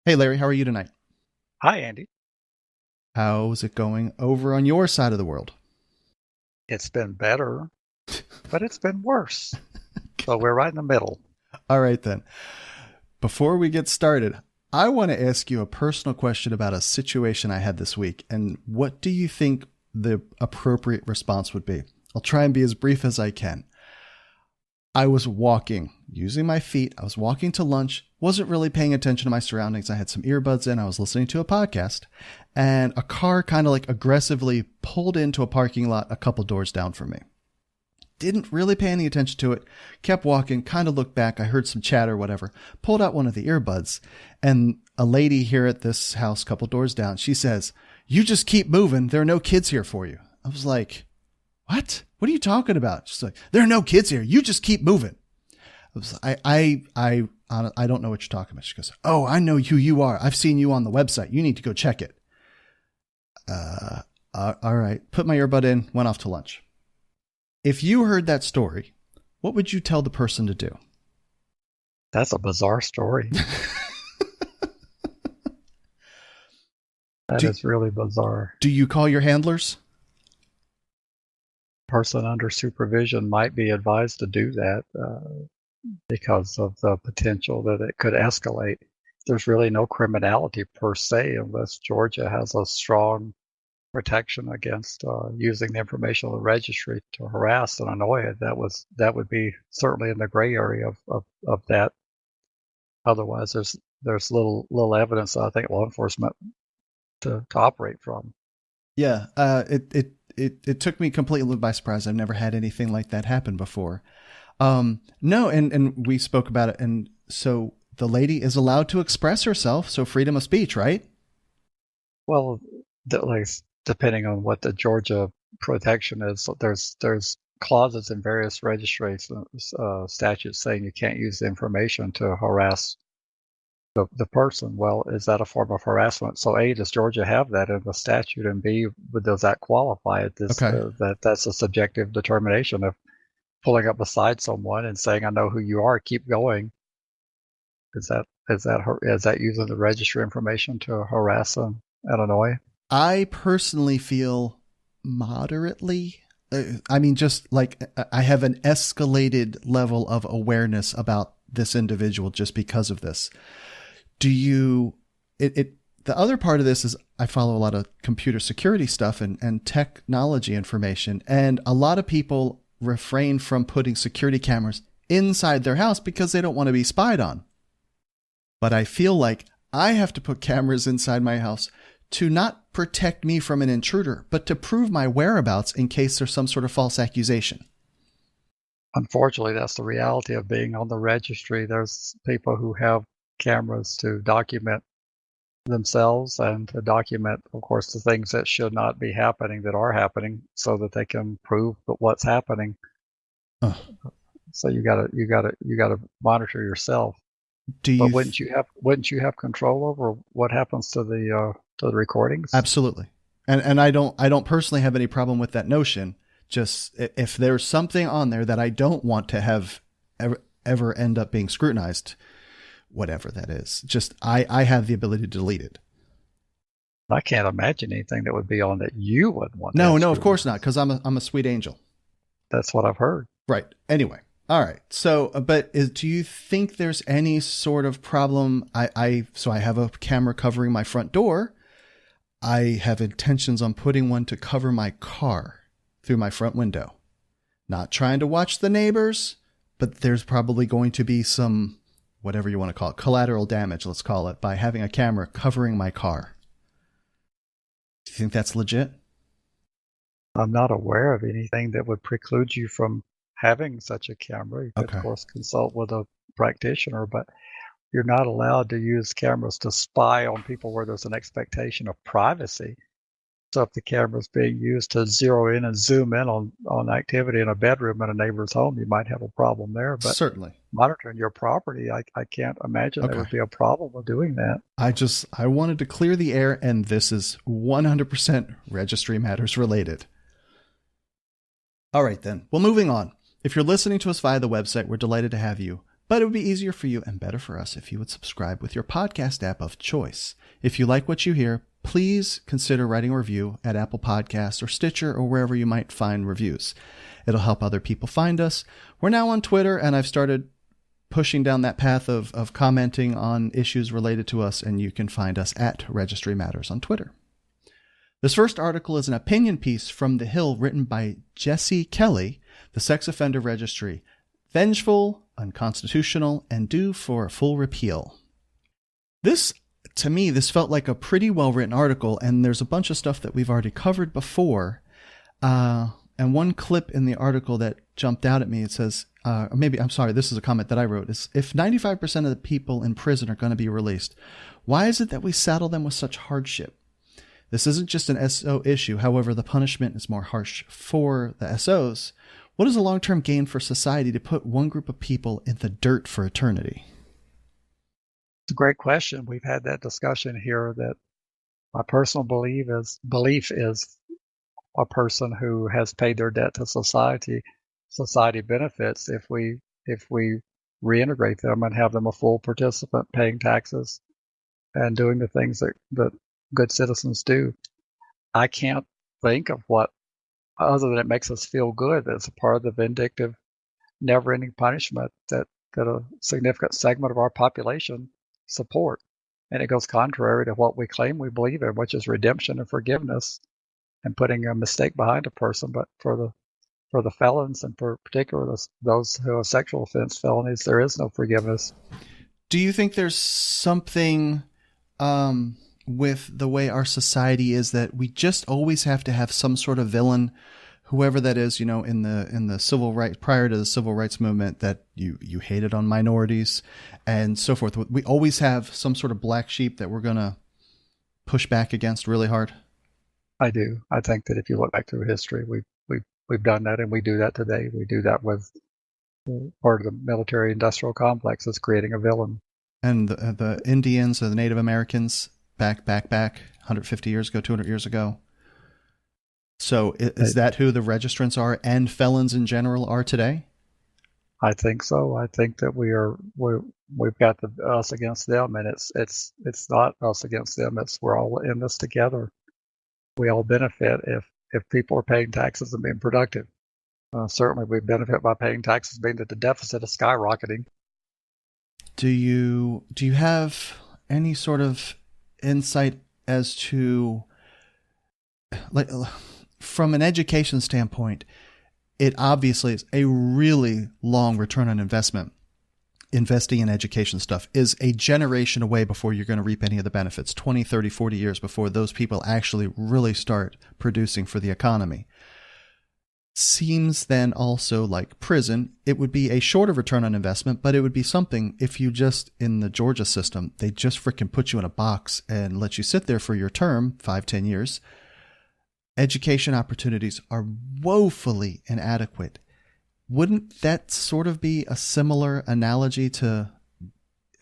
Hey Larry, how are you tonight? Hi, Andy. How's it going over on your side of the world? It's been better, but it's been worse. So we're right in the middle. All right then. Before we get started, I want to ask you a personal question about a situation I had this week, and what do you think the appropriate response would be? I'll try and be as brief as I can. I was walking, using my feet. I was walking to lunch, wasn't really paying attention to my surroundings. I had some earbuds in. I was listening to a podcast, and a car kind of like aggressively pulled into a parking lot a couple doors down from me. Didn't really pay any attention to it, kept walking, kind of looked back. I heard some chatter, whatever, pulled out one of the earbuds, and a lady here at this house, couple doors down, she says, "You just keep moving. There are no kids here for you." I was like, "What? What are you talking about?" She's like, "There are no kids here. You just keep moving." I don't know what you're talking about. She goes, "Oh, I know who you are. I've seen you on the website. You need to go check it." All right. Put my earbud in, went off to lunch. If you heard that story, what would you tell the person to do? That's a bizarre story. That Do, is really bizarre. do you call your handlers? Person under supervision might be advised to do that because of the potential that it could escalate. There's really no criminality per se unless Georgia has a strong protection against using the information of the registry to harass and annoy it. That would be certainly in the gray area of that. Otherwise, there's little evidence, I think, law enforcement to operate from. Yeah. It took me completely by surprise. I've never had anything like that happen before. No, and we spoke about it. And so the lady is allowed to express herself. So freedom of speech, right? Well, like depending on what the Georgia protection is, there's clauses in various registries statutes saying you can't use the information to harass the person. Well, is that a form of harassment? So A, does Georgia have that in the statute, and B, does that qualify it? Okay. That's a subjective determination of pulling up beside someone and saying, "I know who you are. Keep going." Is that using the registry information to harass and annoy? I personally feel moderately. I mean, just like I have an escalated level of awareness about this individual just because of this. The other part of this is I follow a lot of computer security stuff and technology information, and a lot of people refrain from putting security cameras inside their house because they don't want to be spied on. But I feel like I have to put cameras inside my house to not protect me from an intruder, but to prove my whereabouts in case there's some sort of false accusation. Unfortunately, that's the reality of being on the registry. There's people who have cameras to document themselves and to document, of course, the things that should not be happening that are happening, so that they can prove that what's happening. Uh, So you gotta monitor yourself. do But you? wouldn't you have control over what happens to the recordings? Absolutely. And I don't personally have any problem with that notion. Just if there's something on there that I don't want to have ever end up being scrutinized, whatever that is, just I have the ability to delete it. I can't imagine anything that would be on that you wouldn't want to No, have no, of course scrutinized. not, because I'm a sweet angel. That's what I've heard. Right. Anyway. All right. So, do you think there's any sort of problem? So I have a camera covering my front door. I have intentions on putting one to cover my car through my front window. Not trying to watch the neighbors, but there's probably going to be some, whatever you want to call it, collateral damage, let's call it, by having a camera covering my car. Do you think that's legit? I'm not aware of anything that would preclude you from having such a camera. You could, Okay. of course, consult with a practitioner, but you're not allowed to use cameras to spy on people where there's an expectation of privacy. So if the camera's being used to zero in and zoom in on activity in a bedroom in a neighbor's home, you might have a problem there. But Certainly. monitoring your property, I can't imagine there Okay. would be a problem with doing that. I wanted to clear the air, and this is 100% registry matters related. All right, then. Well, moving on. If you're listening to us via the website, we're delighted to have you. But it would be easier for you and better for us if you would subscribe with your podcast app of choice. If you like what you hear, please consider writing a review at Apple Podcasts or Stitcher or wherever you might find reviews. It'll help other people find us. We're now on Twitter, and I've started pushing down that path of commenting on issues related to us, and you can find us at Registry Matters on Twitter. This first article is an opinion piece from The Hill written by Jesse Kelley, the Sex Offender Registry. Vengeful, unconstitutional, and due for a full repeal. To me, this felt like a pretty well-written article, and there's a bunch of stuff that we've already covered before. And one clip in the article that jumped out at me, it says, this is a comment that I wrote, is if 95% of the people in prison are going to be released, why is it that we saddle them with such hardship? This isn't just an SO issue. However, the punishment is more harsh for the SOs. What is the long-term gain for society to put one group of people in the dirt for eternity? It's a great question. We've had that discussion here that my personal belief is a person who has paid their debt to society benefits if we reintegrate them and have them a full participant, paying taxes and doing the things that good citizens do. I can't think of what other than it makes us feel good as a part of the vindictive, never-ending punishment that a significant segment of our population support. And it goes contrary to what we claim we believe in, which is redemption and forgiveness and putting a mistake behind a person. But for the felons, and for particular those who have sexual offense felonies, there is no forgiveness. Do you think there's something with the way our society is that we just always have to have some sort of villain, whoever that is, in the civil rights, prior to the civil rights movement, that you hated on minorities and so forth? We always have some sort of black sheep that we're going to push back against really hard. I do. I think that if you look back through history, we've done that, and we do that today. We do that with part of the military-industrial complex is creating a villain. And the Indians or the Native Americans back 150 years ago, 200 years ago. So is that who the registrants are and felons in general are today? I think so. I think that we've got us against them, and it's not us against them. We're all in this together. We all benefit if people are paying taxes and being productive. Certainly, we benefit by paying taxes, being that the deficit is skyrocketing. Do you have any sort of insight as to, like, from an education standpoint, it obviously is a really long return on investment. Investing in education stuff is a generation away before you're going to reap any of the benefits, 20, 30, 40 years before those people actually really start producing for the economy. Seems then also like prison, it would be a shorter return on investment, but it would be something if you just, in the Georgia system, they just freaking put you in a box and let you sit there for your term, 5-10 years. Education opportunities are woefully inadequate. Wouldn't that sort of be a similar analogy to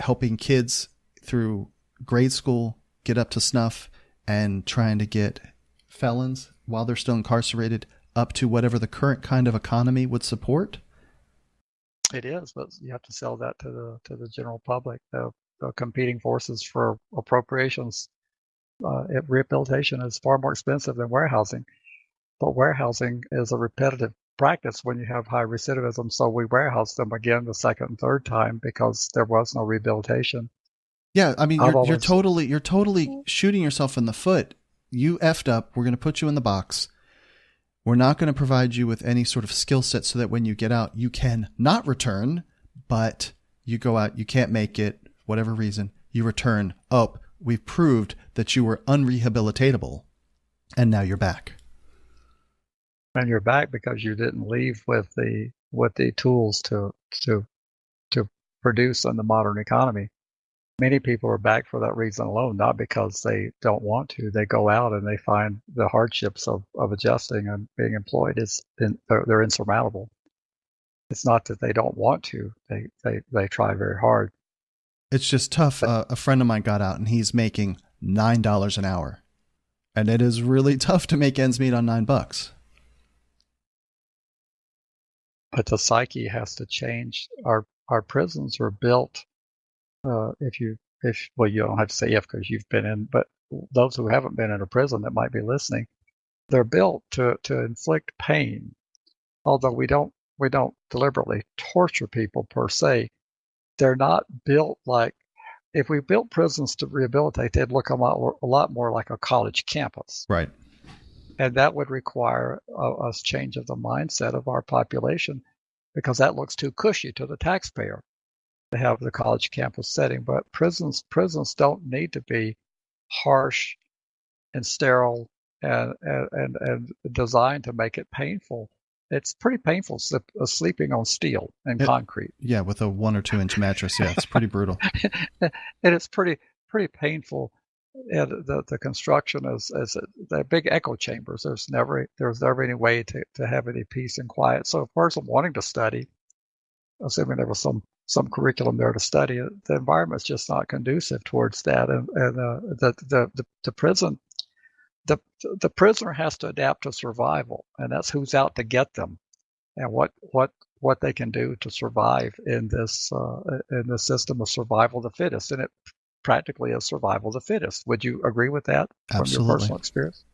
helping kids through grade school get up to snuff and trying to get felons while they're still incarcerated up to whatever the current kind of economy would support? It is, but you have to sell that to the general public. The competing forces for appropriations, rehabilitation is far more expensive than warehousing. But warehousing is a repetitive practice when you have high recidivism, so we warehouse them again the second and third time because there was no rehabilitation. Yeah, I mean, you're totally shooting yourself in the foot. You effed up. We're going to put you in the box. We're not going to provide you with any sort of skill set so that when you get out, you can not return, but you go out, you can't make it, whatever reason, you return. Oh, we've proved that you were unrehabilitatable, and now you're back. And you're back because you didn't leave with the tools to produce in the modern economy. Many people are back for that reason alone, not because they don't want to. They go out and they find the hardships of adjusting and being employed they're insurmountable. It's not that they don't want to. They try very hard. It's just tough. A friend of mine got out and he's making $9 an hour. And it is really tough to make ends meet on $9. But the psyche has to change. Our our prisons are built. If you don't have to say if because you've been in, but those who haven't been in a prison that might be listening, they're built to inflict pain. Although we don't deliberately torture people per se, they're not built like. If we built prisons to rehabilitate, they'd look a lot more like a college campus. Right. And that would require a change of the mindset of our population, because that looks too cushy to the taxpayer to have the college campus setting. But prisons don't need to be harsh and sterile and designed to make it painful. It's pretty painful sleeping on steel and concrete. Yeah, with a 1 or 2 inch mattress. Yeah, it's pretty brutal. And it's pretty painful. And the construction is they're big echo chambers. There's never any way to have any peace and quiet. So a person wanting to study, assuming there was some curriculum there to study, the environment's just not conducive towards that. And the prison, the prisoner has to adapt to survival, and that's who's out to get them, and what they can do to survive in this system of survival of the fittest. And it practically is survival of the fittest. Would you agree with that from Absolutely. your personal experience?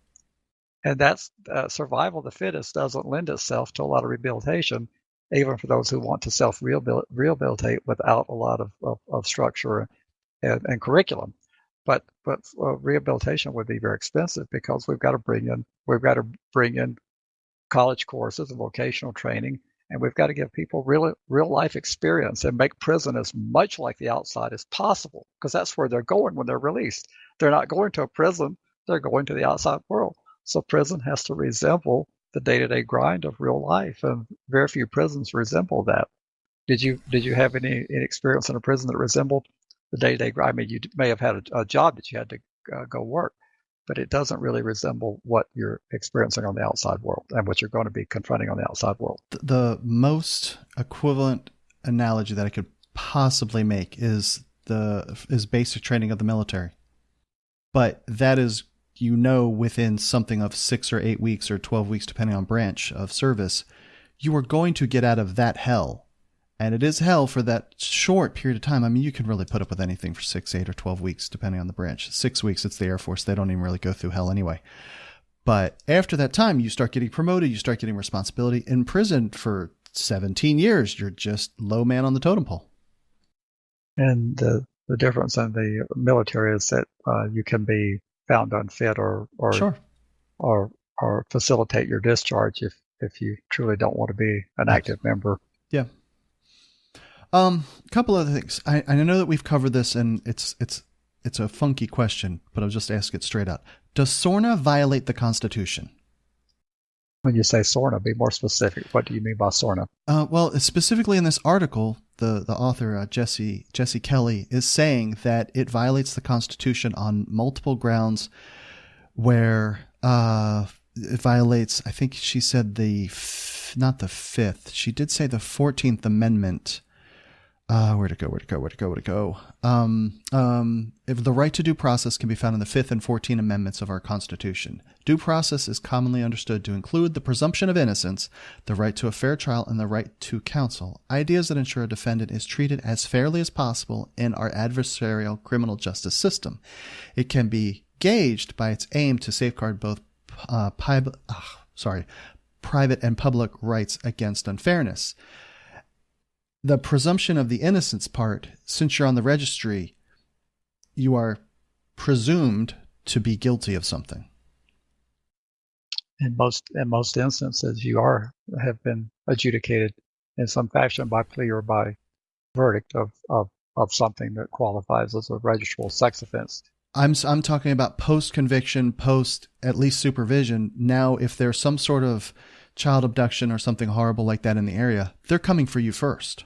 And that's survival of the fittest doesn't lend itself to a lot of rehabilitation, even for those who want to self-rehabilitate without a lot of structure and curriculum. But rehabilitation would be very expensive, because we've got to bring in college courses and vocational training, and we've got to give people real life experience and make prison as much like the outside as possible, because that's where they're going when they're released. They're not going to a prison; they're going to the outside world. So prison has to resemble the day-to-day grind of real life, and very few prisons resemble that. Did you have any experience in a prison that resembled the day-to-day grind? I mean, you may have had a job that you had to go work, but it doesn't really resemble what you're experiencing on the outside world and what you're going to be confronting on the outside world. The most equivalent analogy that I could possibly make is basic training of the military. But that is, within something of 6 or 8 weeks or 12 weeks, depending on branch of service, you are going to get out of that hell. And it is hell for that short period of time. I mean, you can really put up with anything for 6, 8, or 12 weeks, depending on the branch. 6 weeks, it's the Air Force. They don't even really go through hell anyway. But after that time, you start getting promoted. You start getting responsibility. In prison for 17 years, you're just low man on the totem pole. And the difference in the military is that you can be found unfit or Sure. or facilitate your discharge if you truly don't want to be an active member. Yeah. Couple other things. I know that we've covered this, and it's a funky question, but I'll just ask it straight out. Does SORNA violate the Constitution? When you say SORNA, be more specific. What do you mean by SORNA? Well, specifically in this article, the author, Jesse Kelley, is saying that it violates the Constitution on multiple grounds, where it violates, I think she said not the 5th. She did say the 14th Amendment. Where'd it go? If the right to due process can be found in the 5th and 14th Amendments of our Constitution. Due process is commonly understood to include the presumption of innocence, the right to a fair trial, and the right to counsel, ideas that ensure a defendant is treated as fairly as possible in our adversarial criminal justice system. It can be gauged by its aim to safeguard both private and public rights against unfairness. The presumption of the innocence part, since you're on the registry, you are presumed to be guilty of something. In most instances, you have been adjudicated in some fashion by plea or by verdict of something that qualifies as a registrable sex offense. I'm talking about post-conviction, post at least supervision. Now, if there's some sort of child abduction or something horrible like that in the area, they're coming for you first.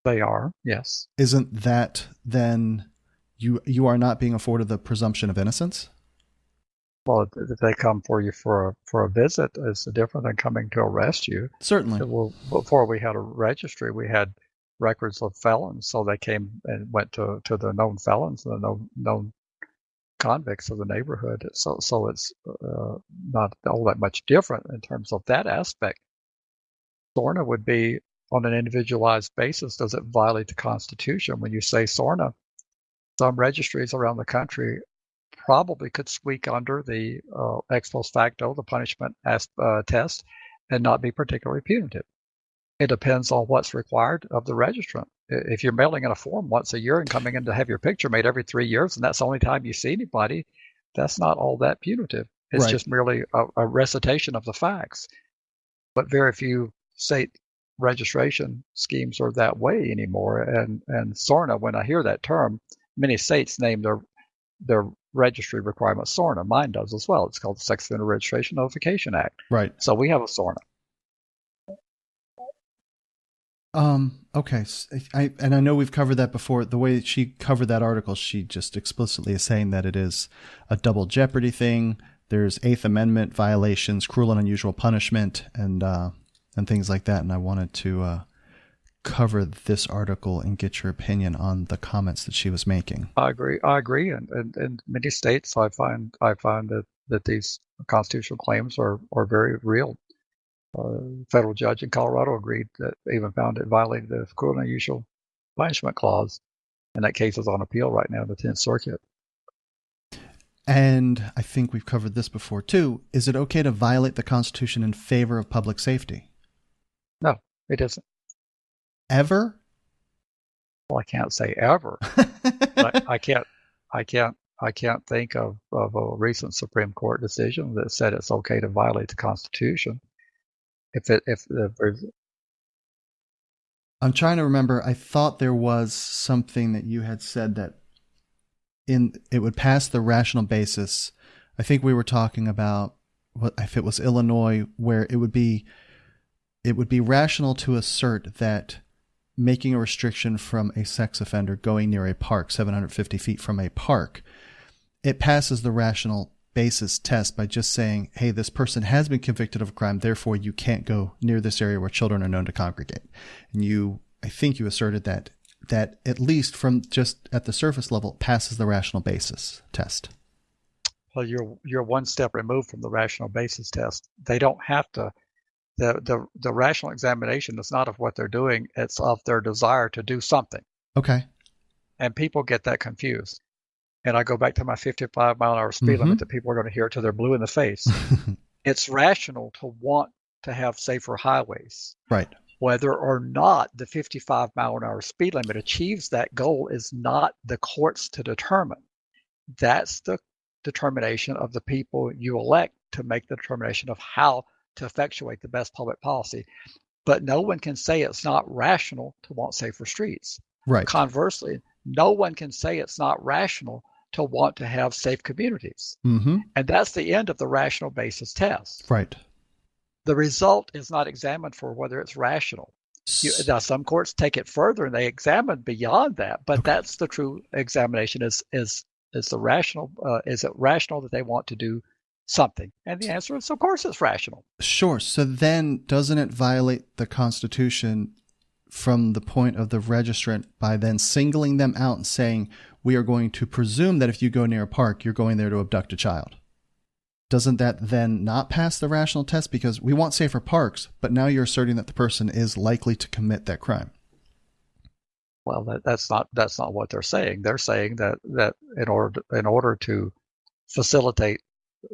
They are, yes. Isn't that then you are not being afforded the presumption of innocence? Well, if they come for you for a visit, it's different than coming to arrest you. Certainly. Well, before we had a registry, we had records of felons, so they came and went to the known felons and the known convicts of the neighborhood. So it's not all that much different in terms of that aspect. SORNA would be on an individualized basis, does it violate the Constitution? When you say SORNA, some registries around the country probably could squeak under the ex post facto, the punishment test, and not be particularly punitive. It depends on what's required of the registrant. If you're mailing in a form once a year and coming in to have your picture made every 3 years, and that's the only time you see anybody, that's not all that punitive. It's just merely a recitation of the facts. But very few state registration schemes are that way anymore. And SORNA, when I hear that term, many states name their registry requirement SORNA. Mine does as well. It's called the Sex Offender Registration Notification Act. Right. So we have a SORNA. Okay. I know we've covered that before. The way she covered that article, she just explicitly is saying that it is a double jeopardy thing. There's Eighth Amendment violations, cruel and unusual punishment, and things like that. And I wanted to cover this article and get your opinion on the comments that she was making. I agree. And in many states, I find that these constitutional claims are very real. Federal judge in Colorado agreed that even found it violated the cruel and unusual punishment clause. And that case is on appeal right now in the 10th Circuit. And I think we've covered this before too. Is it okay to violate the Constitution in favor of public safety? No, it isn't. Ever? Well, I can't say ever. I can't think of a recent Supreme Court decision that said it's okay to violate the Constitution. I'm trying to remember. I thought there was something that you had said that it would pass the rational basis. I think we were talking about if it was Illinois, where it would be rational to assert that making a restriction from a sex offender going near a park, 750 feet from a park, it passes the rational basis test by just saying, hey, this person has been convicted of a crime, therefore you can't go near this area where children are known to congregate. And I think you asserted that at least from just at the surface level passes the rational basis test. Well, you're one step removed from the rational basis test. They don't have to. The rational examination is not of what they're doing; it's of their desire to do something. Okay. And people get that confused. And I go back to my 55-mile-an-hour speed limit that people are going to hear till they're blue in the face. It's rational to want to have safer highways. Right. Whether or not the 55-mile-an-hour speed limit achieves that goal is not the courts to determine. That's the determination of the people you elect to make the determination of how to effectuate the best public policy. But no one can say it's not rational to want safer streets. Right. Conversely, no one can say it's not rational to want to have safe communities. Mm-hmm. And that's the end of the rational basis test. Right. The result is not examined for whether it's rational. Now, some courts take it further and they examine beyond that, but that's the true examination is the rational, is it rational that they want to do something? And the answer is, of course, it's rational. Sure. So then doesn't it violate the Constitution from the point of the registrant by then singling them out and saying, we are going to presume that if you go near a park, you're going there to abduct a child? Doesn't that then not pass the rational test? Because we want safer parks, but now you're asserting that the person is likely to commit that crime. Well, that's not what they're saying. They're saying that in order to facilitate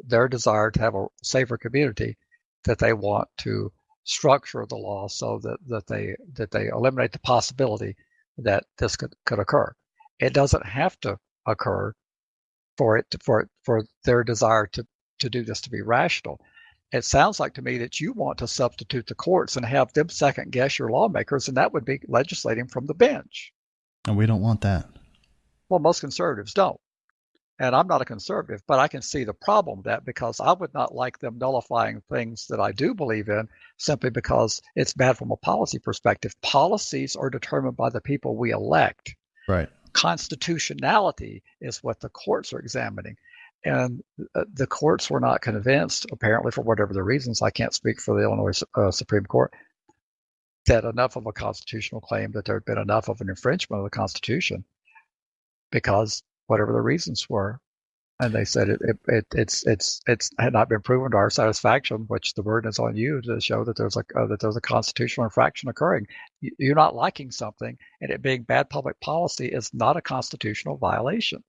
their desire to have a safer community, that they want to structure the law so that they eliminate the possibility that this could occur. It doesn't have to occur for their desire to do this to be rational. It sounds like to me that you want to substitute the courts and have them second guess your lawmakers, and that would be legislating from the bench. And we don't want that. Well, most conservatives don't. And I'm not a conservative, but I can see the problem with that, because I would not like them nullifying things that I do believe in simply because it's bad from a policy perspective. Policies are determined by the people we elect. Right. Constitutionality is what the courts are examining. And the courts were not convinced, apparently for whatever the reasons, I can't speak for the Illinois Supreme Court, that enough of a constitutional claim, that there had been enough of an infringement of the Constitution, because whatever the reasons were, And they said it's had not been proven to our satisfaction, which the burden is on you to show that there's a constitutional infraction occurring. You're not liking something, and it being bad public policy is not a constitutional violation.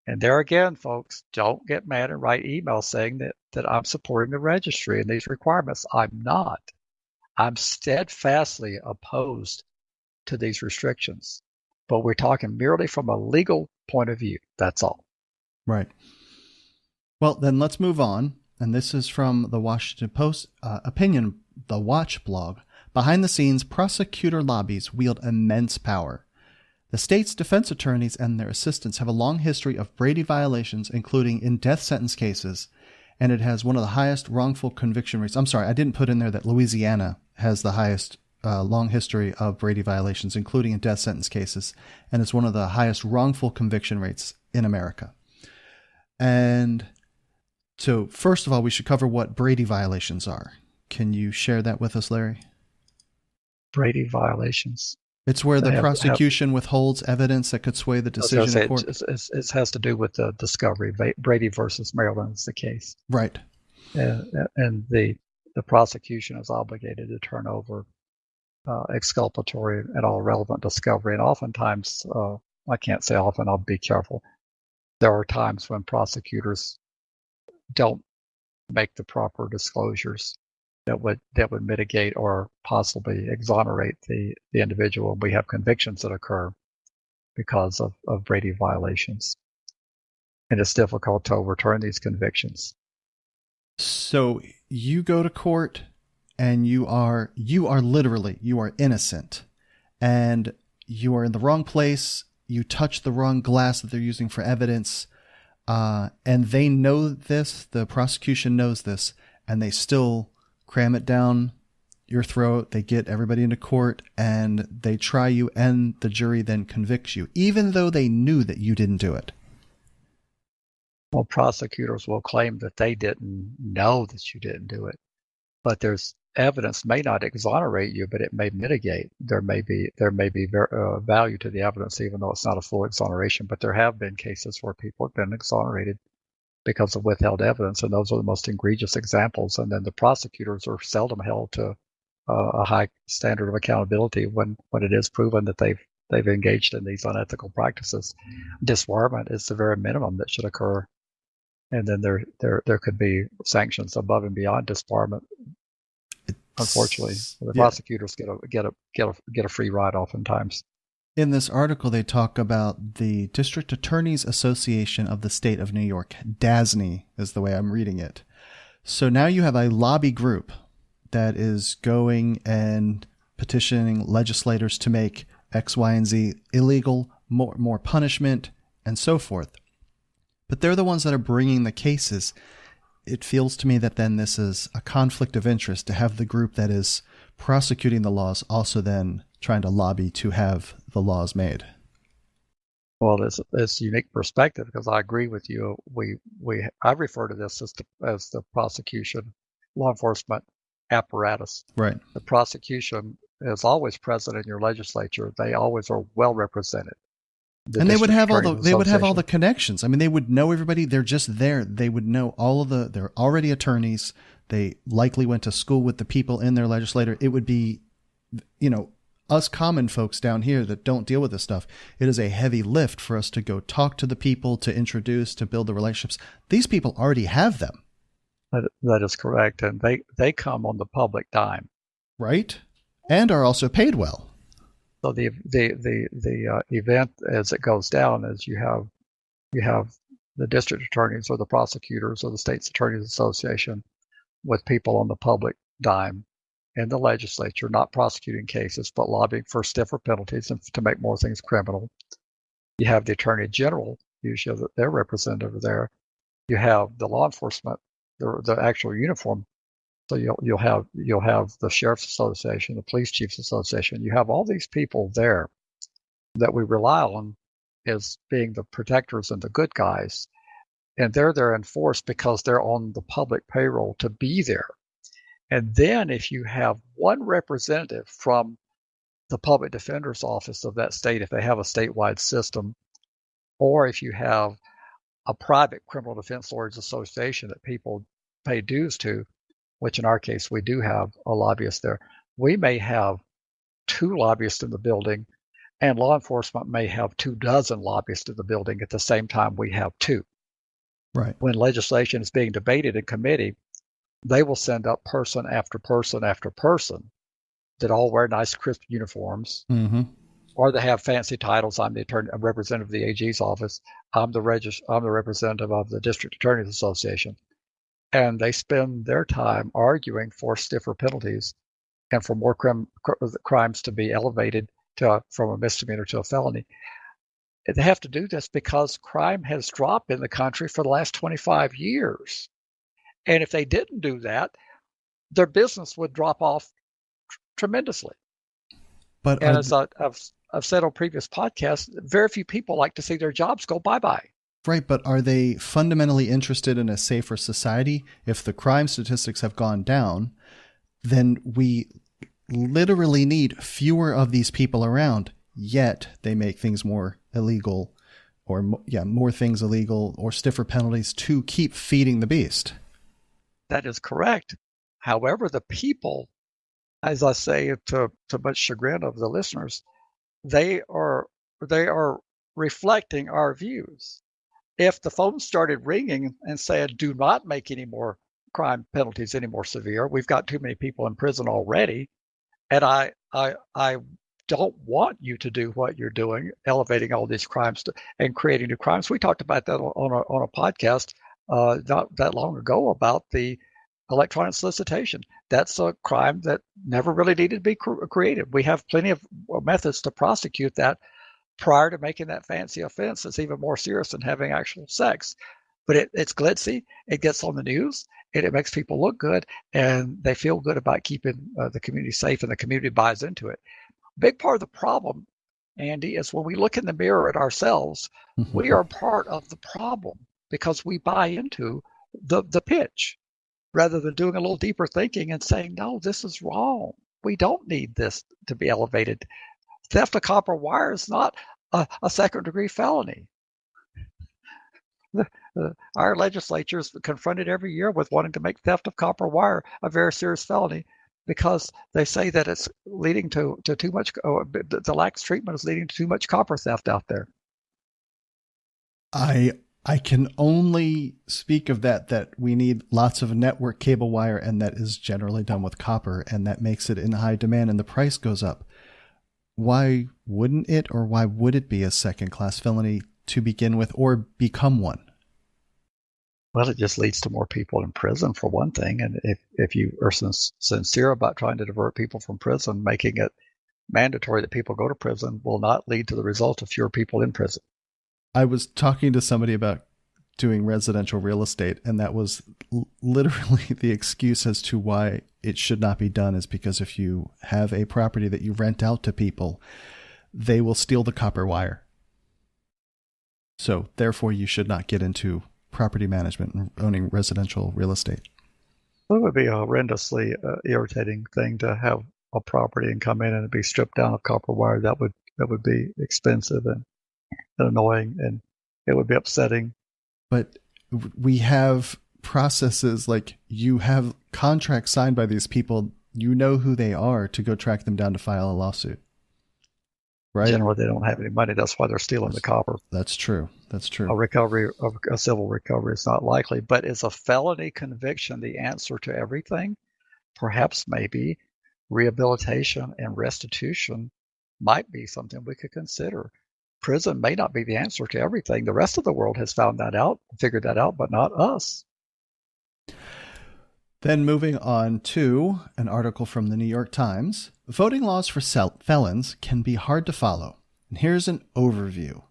And there again, folks, don't get mad and write emails saying that I'm supporting the registry and these requirements. I'm not. I'm steadfastly opposed to these restrictions, but we're talking merely from a legal point of view. That's all. Right. Well, then let's move on. And this is from the Washington Post opinion, the Watch blog. Behind the scenes, prosecutor lobbies wield immense power. The state's defense attorneys and their assistants have a long history of Brady violations, including in death sentence cases, and it has one of the highest wrongful conviction rates. I'm sorry, I didn't put in there that Louisiana has the highest long history of Brady violations, including in death sentence cases, and it's one of the highest wrongful conviction rates in America. And so, first of all, we should cover what Brady violations are. Can you share that with us, Larry? Brady violations. It's where the prosecution withholds evidence that could sway the decision of court. It has to do with the discovery. Brady versus Maryland is the case. Right. And the prosecution is obligated to turn over exculpatory and all relevant discovery. And oftentimes, I can't say often, I'll be careful. There are times when prosecutors don't make the proper disclosures that would mitigate or possibly exonerate the individual. We have convictions that occur because of Brady violations, and it's difficult to overturn these convictions. So you go to court and you are innocent, and you are in the wrong place. You touch the wrong glass that they're using for evidence, and they know this. The prosecution knows this, and they still cram it down your throat. They get everybody into court, and they try you, and the jury then convicts you, even though they knew that you didn't do it. Well, prosecutors will claim that they didn't know that you didn't do it, but there's evidence may not exonerate you, but it may mitigate. There may be value to the evidence, even though it's not a full exoneration. But there have been cases where people have been exonerated because of withheld evidence, and those are the most egregious examples. And then the prosecutors are seldom held to a high standard of accountability when it is proven that they've engaged in these unethical practices. Disbarment is the very minimum that should occur, and then there could be sanctions above and beyond disbarment. Unfortunately, the prosecutors get a free ride oftentimes. In this article, they talk about the District Attorneys Association of the State of New York. DASNY is the way I'm reading it. So now you have a lobby group that is going and petitioning legislators to make X, Y, and Z illegal, more punishment, and so forth. But they're the ones that are bringing the cases. It feels to me that then this is a conflict of interest to have the group that is prosecuting the laws also then trying to lobby to have the laws made. Well, it's a unique perspective because I agree with you. I refer to this as the prosecution, law enforcement apparatus. Right. The prosecution is always present in your legislature. They always are well represented. And they would have all the connections. I mean, they would know everybody. They're just there. They would know they're already attorneys. They likely went to school with the people in their legislature. It would be, us common folks down here that don't deal with this stuff. It is a heavy lift for us to go talk to the people, to introduce, to build the relationships. These people already have them. That is correct. And they come on the public dime. Right. And are also paid well. So the event as it goes down is you have the district attorneys or the prosecutors or the state's attorneys association with people on the public dime in the legislature, not prosecuting cases, but lobbying for stiffer penalties and to make more things criminal. You have the attorney general, usually their representative there. You have the law enforcement, the actual uniform. So you'll have the Sheriff's Association, the Police Chiefs Association. You have all these people there that we rely on as being the protectors and the good guys. And they're there in force because they're on the public payroll to be there. And then if you have one representative from the public defender's office of that state, if they have a statewide system, or if you have a private criminal defense lawyers association that people pay dues to, which in our case, we do have a lobbyist there. We may have 2 lobbyists in the building, and law enforcement may have 24 lobbyists in the building at the same time we have 2. Right. When legislation is being debated in committee, they will send up person after person after person that all wear nice, crisp uniforms, or they have fancy titles. I'm the attorney, I'm representative of the AG's office. I'm the representative of the District Attorneys Association. And they spend their time arguing for stiffer penalties and for more crimes to be elevated from a misdemeanor to a felony. They have to do this because crime has dropped in the country for the last 25 years. And if they didn't do that, their business would drop off tremendously. But as I've said on previous podcasts, very few people like to see their jobs go bye-bye. Right, but are they fundamentally interested in a safer society? If the crime statistics have gone down, then we literally need fewer of these people around, yet they make things more illegal or more things illegal or stiffer penalties to keep feeding the beast. That is correct. However, the people, as I say to much chagrin of the listeners, they are reflecting our views. If the phone started ringing and said, do not make any more crime penalties any more severe, we've got too many people in prison already, and I don't want you to do what you're doing, elevating all these crimes and creating new crimes. We talked about that on a podcast not that long ago about the electronic solicitation. That's a crime that never really needed to be created. We have plenty of methods to prosecute that prior to making that fancy offense. It's even more serious than having actual sex. But it's glitzy, it gets on the news, and it makes people look good, and they feel good about keeping the community safe, and the community buys into it. Big part of the problem, Andy, is when we look in the mirror at ourselves, we are part of the problem because we buy into the pitch rather than doing a little deeper thinking and saying, no, this is wrong. We don't need this to be elevated. Theft of copper wire is not a second-degree felony. Our legislature is confronted every year with wanting to make theft of copper wire a very serious felony because they say that it's leading to too much, the lax treatment is leading to too much copper theft out there. I can only speak of that we need lots of network cable wire, and that is generally done with copper, and that makes it in high demand and the price goes up. Why wouldn't it, or why would it be a second-class felony to begin with, or become one? Well, it just leads to more people in prison, for one thing. And if you are sincere about trying to divert people from prison, making it mandatory that people go to prison will not lead to the result of fewer people in prison. I was talking to somebody about doing residential real estate, and that was literally the excuse as to why it should not be done, is because if you have a property that you rent out to people, they will steal the copper wire. So therefore you should not get into property management and owning residential real estate. It would be a horrendously irritating thing to have a property and come in and be stripped down of copper wire. That would be expensive and annoying, and it would be upsetting. But we have processes, like you have contracts signed by these people. You know who they are to go track them down to file a lawsuit. Right? Generally, they don't have any money. That's why they're stealing the copper. That's true. A civil recovery is not likely. But is a felony conviction the answer to everything? Perhaps, maybe rehabilitation and restitution might be something we could consider. Prison may not be the answer to everything. The rest of the world has figured that out, but not us. Then moving on to an article from the New York Times. Voting laws for felons can be hard to follow. And here's an overview.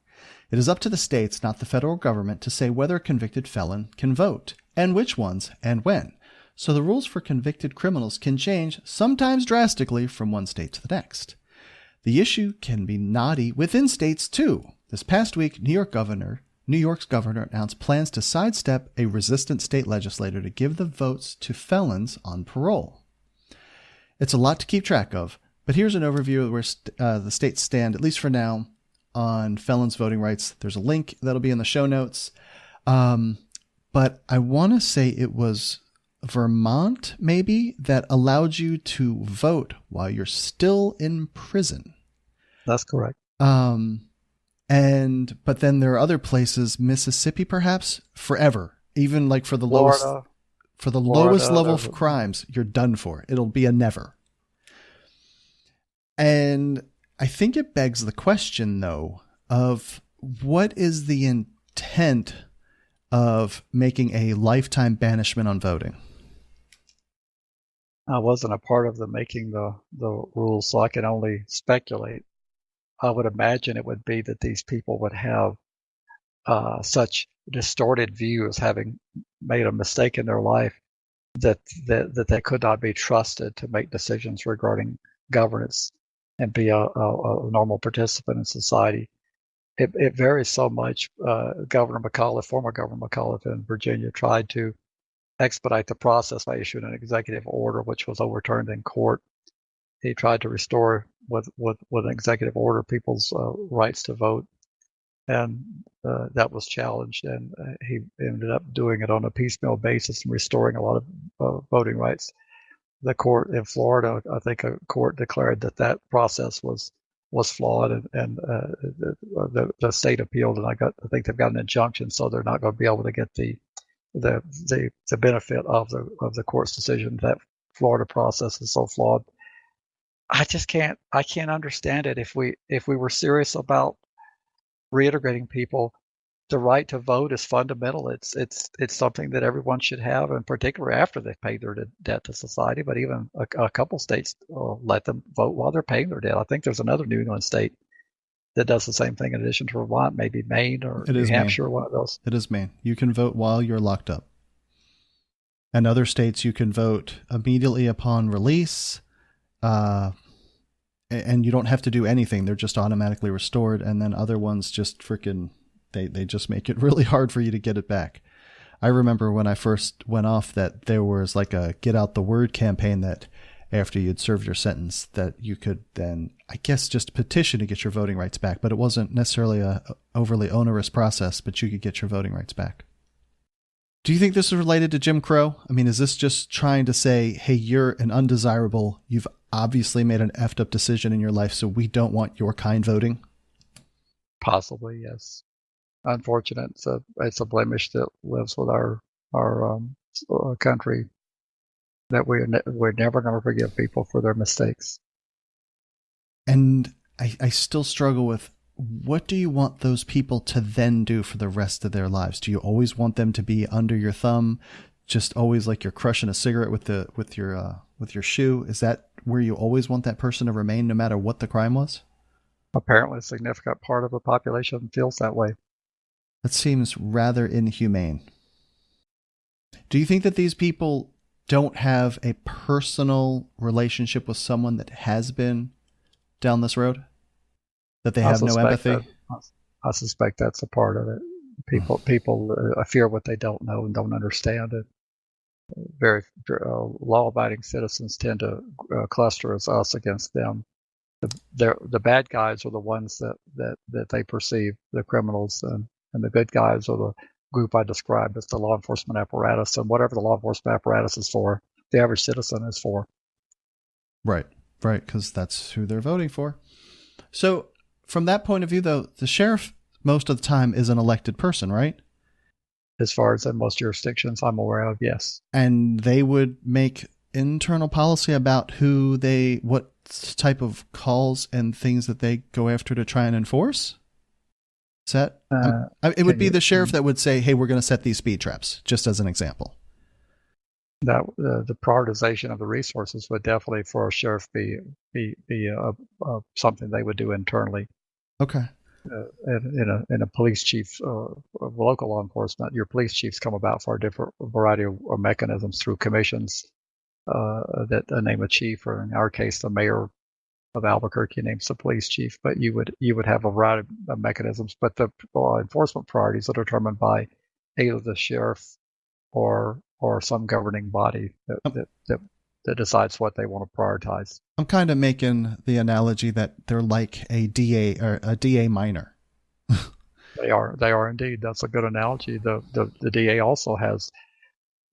It is up to the states, not the federal government, to say whether a convicted felon can vote, and which ones, and when. So the rules for convicted criminals can change, sometimes drastically, from one state to the next. The issue can be knotty within states, too. This past week, New York's governor announced plans to sidestep a resistant state legislator to give the votes to felons on parole. It's a lot to keep track of, but here's an overview of where the states stand, at least for now, on felons' voting rights. There's a link that'll be in the show notes. But I want to say it was Vermont, maybe, that allowed you to vote while you're still in prison. That's correct. But then there are other places, Mississippi, perhaps, forever. Even like for the Florida, lowest level of crimes, you're done for. It'll be a never. And I think it begs the question, though, of what is the intent of making a lifetime banishment on voting? I wasn't a part of the making the rules, so I can only speculate. I would imagine it would be that these people would have such distorted views, having made a mistake in their life, that they could not be trusted to make decisions regarding governance and be a normal participant in society. It varies so much. Governor McAuliffe, former Governor McAuliffe in Virginia, tried to expedite the process by issuing an executive order, which was overturned in court. He tried to restore with an executive order people's rights to vote, and that was challenged, and he ended up doing it on a piecemeal basis and restoring a lot of voting rights. The court in Florida, I think a court declared that process was flawed, and the state appealed, and I think they've got an injunction, so they're not going to be able to get the benefit of the court's decision. That Florida process is so flawed. I can't understand it. If we were serious about reintegrating people, the right to vote is fundamental. It's something that everyone should have, and particularly after they've paid their debt to society. But even a couple states let them vote while they're paying their debt. I think there's another New England state that does the same thing in addition to Vermont, maybe Maine or New Hampshire, one of those. It is Maine. You can vote while you're locked up. And other states, you can vote immediately upon release, and you don't have to do anything. They're just automatically restored. And then other ones just freaking, they just make it really hard for you to get it back. I remember when I first went off that there was like a get out the word campaign that after you'd served your sentence that you could then, I guess, just petition to get your voting rights back. But it wasn't necessarily a overly onerous process, but you could get your voting rights back. Do you think this is related to Jim Crow? I mean, is this just trying to say, hey, you're an undesirable, you've obviously made an effed up decision in your life, so we don't want your kind voting? Possibly, yes. Unfortunate. It's a blemish that lives with our country, that we're never going to forgive people for their mistakes. And I still struggle with, what do you want those people to then do for the rest of their lives? Do you always want them to be under your thumb, just always like you're crushing a cigarette with your shoe? Is that where you always want that person to remain, no matter what the crime was? Apparently, a significant part of the population feels that way. That seems rather inhumane. Do you think that these people don't have a personal relationship with someone that has been down this road? That they have no empathy? I suspect that's a part of it. People fear what they don't know and don't understand it. Very law-abiding citizens tend to cluster as us against them. The bad guys are the ones that they perceive, the criminals, and the good guys are the group I described as the law enforcement apparatus, and whatever the law enforcement apparatus is for, the average citizen is for. Right, because that's who they're voting for. So from that point of view, though, the sheriff most of the time is an elected person, right? As far as in most jurisdictions I'm aware of, yes. And they would make internal policy about what type of calls and things that they go after to try and enforce? Is that? It would be the sheriff that would say, hey, we're going to set these speed traps, just as an example. That the prioritization of the resources would definitely, for a sheriff, be something they would do internally. Okay. In a police chief of local law enforcement, your police chiefs come about for a different variety of mechanisms through commissions that name a chief, or in our case, the mayor of Albuquerque names the police chief. But you would have a variety of mechanisms. But the law enforcement priorities are determined by either the sheriff or some governing body that decides what they want to prioritize. I'm kind of making the analogy that they're like a DA or a DA minor. They are indeed. That's a good analogy. The DA also has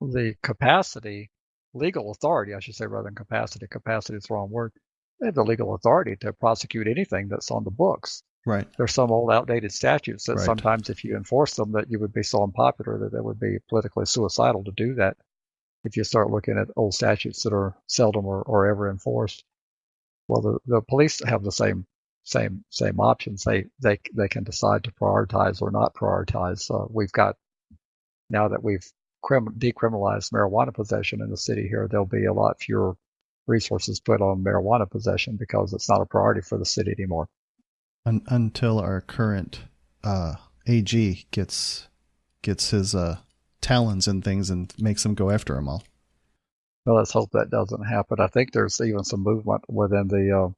the capacity, legal authority, I should say, rather than capacity. Capacity is the wrong word. They have the legal authority to prosecute anything that's on the books. Right. There's some old outdated statutes that sometimes if you enforce them, that you would be so unpopular that it would be politically suicidal to do that. If you start looking at old statutes that are seldom or ever enforced, well, the police have the same options. They can decide to prioritize or not prioritize. We've got, now that we've decriminalized marijuana possession in the city here, there'll be a lot fewer resources put on marijuana possession because it's not a priority for the city anymore. Until our current AG gets his talons in things and makes them go after them all. Well, let's hope that doesn't happen. I think there's even some movement within the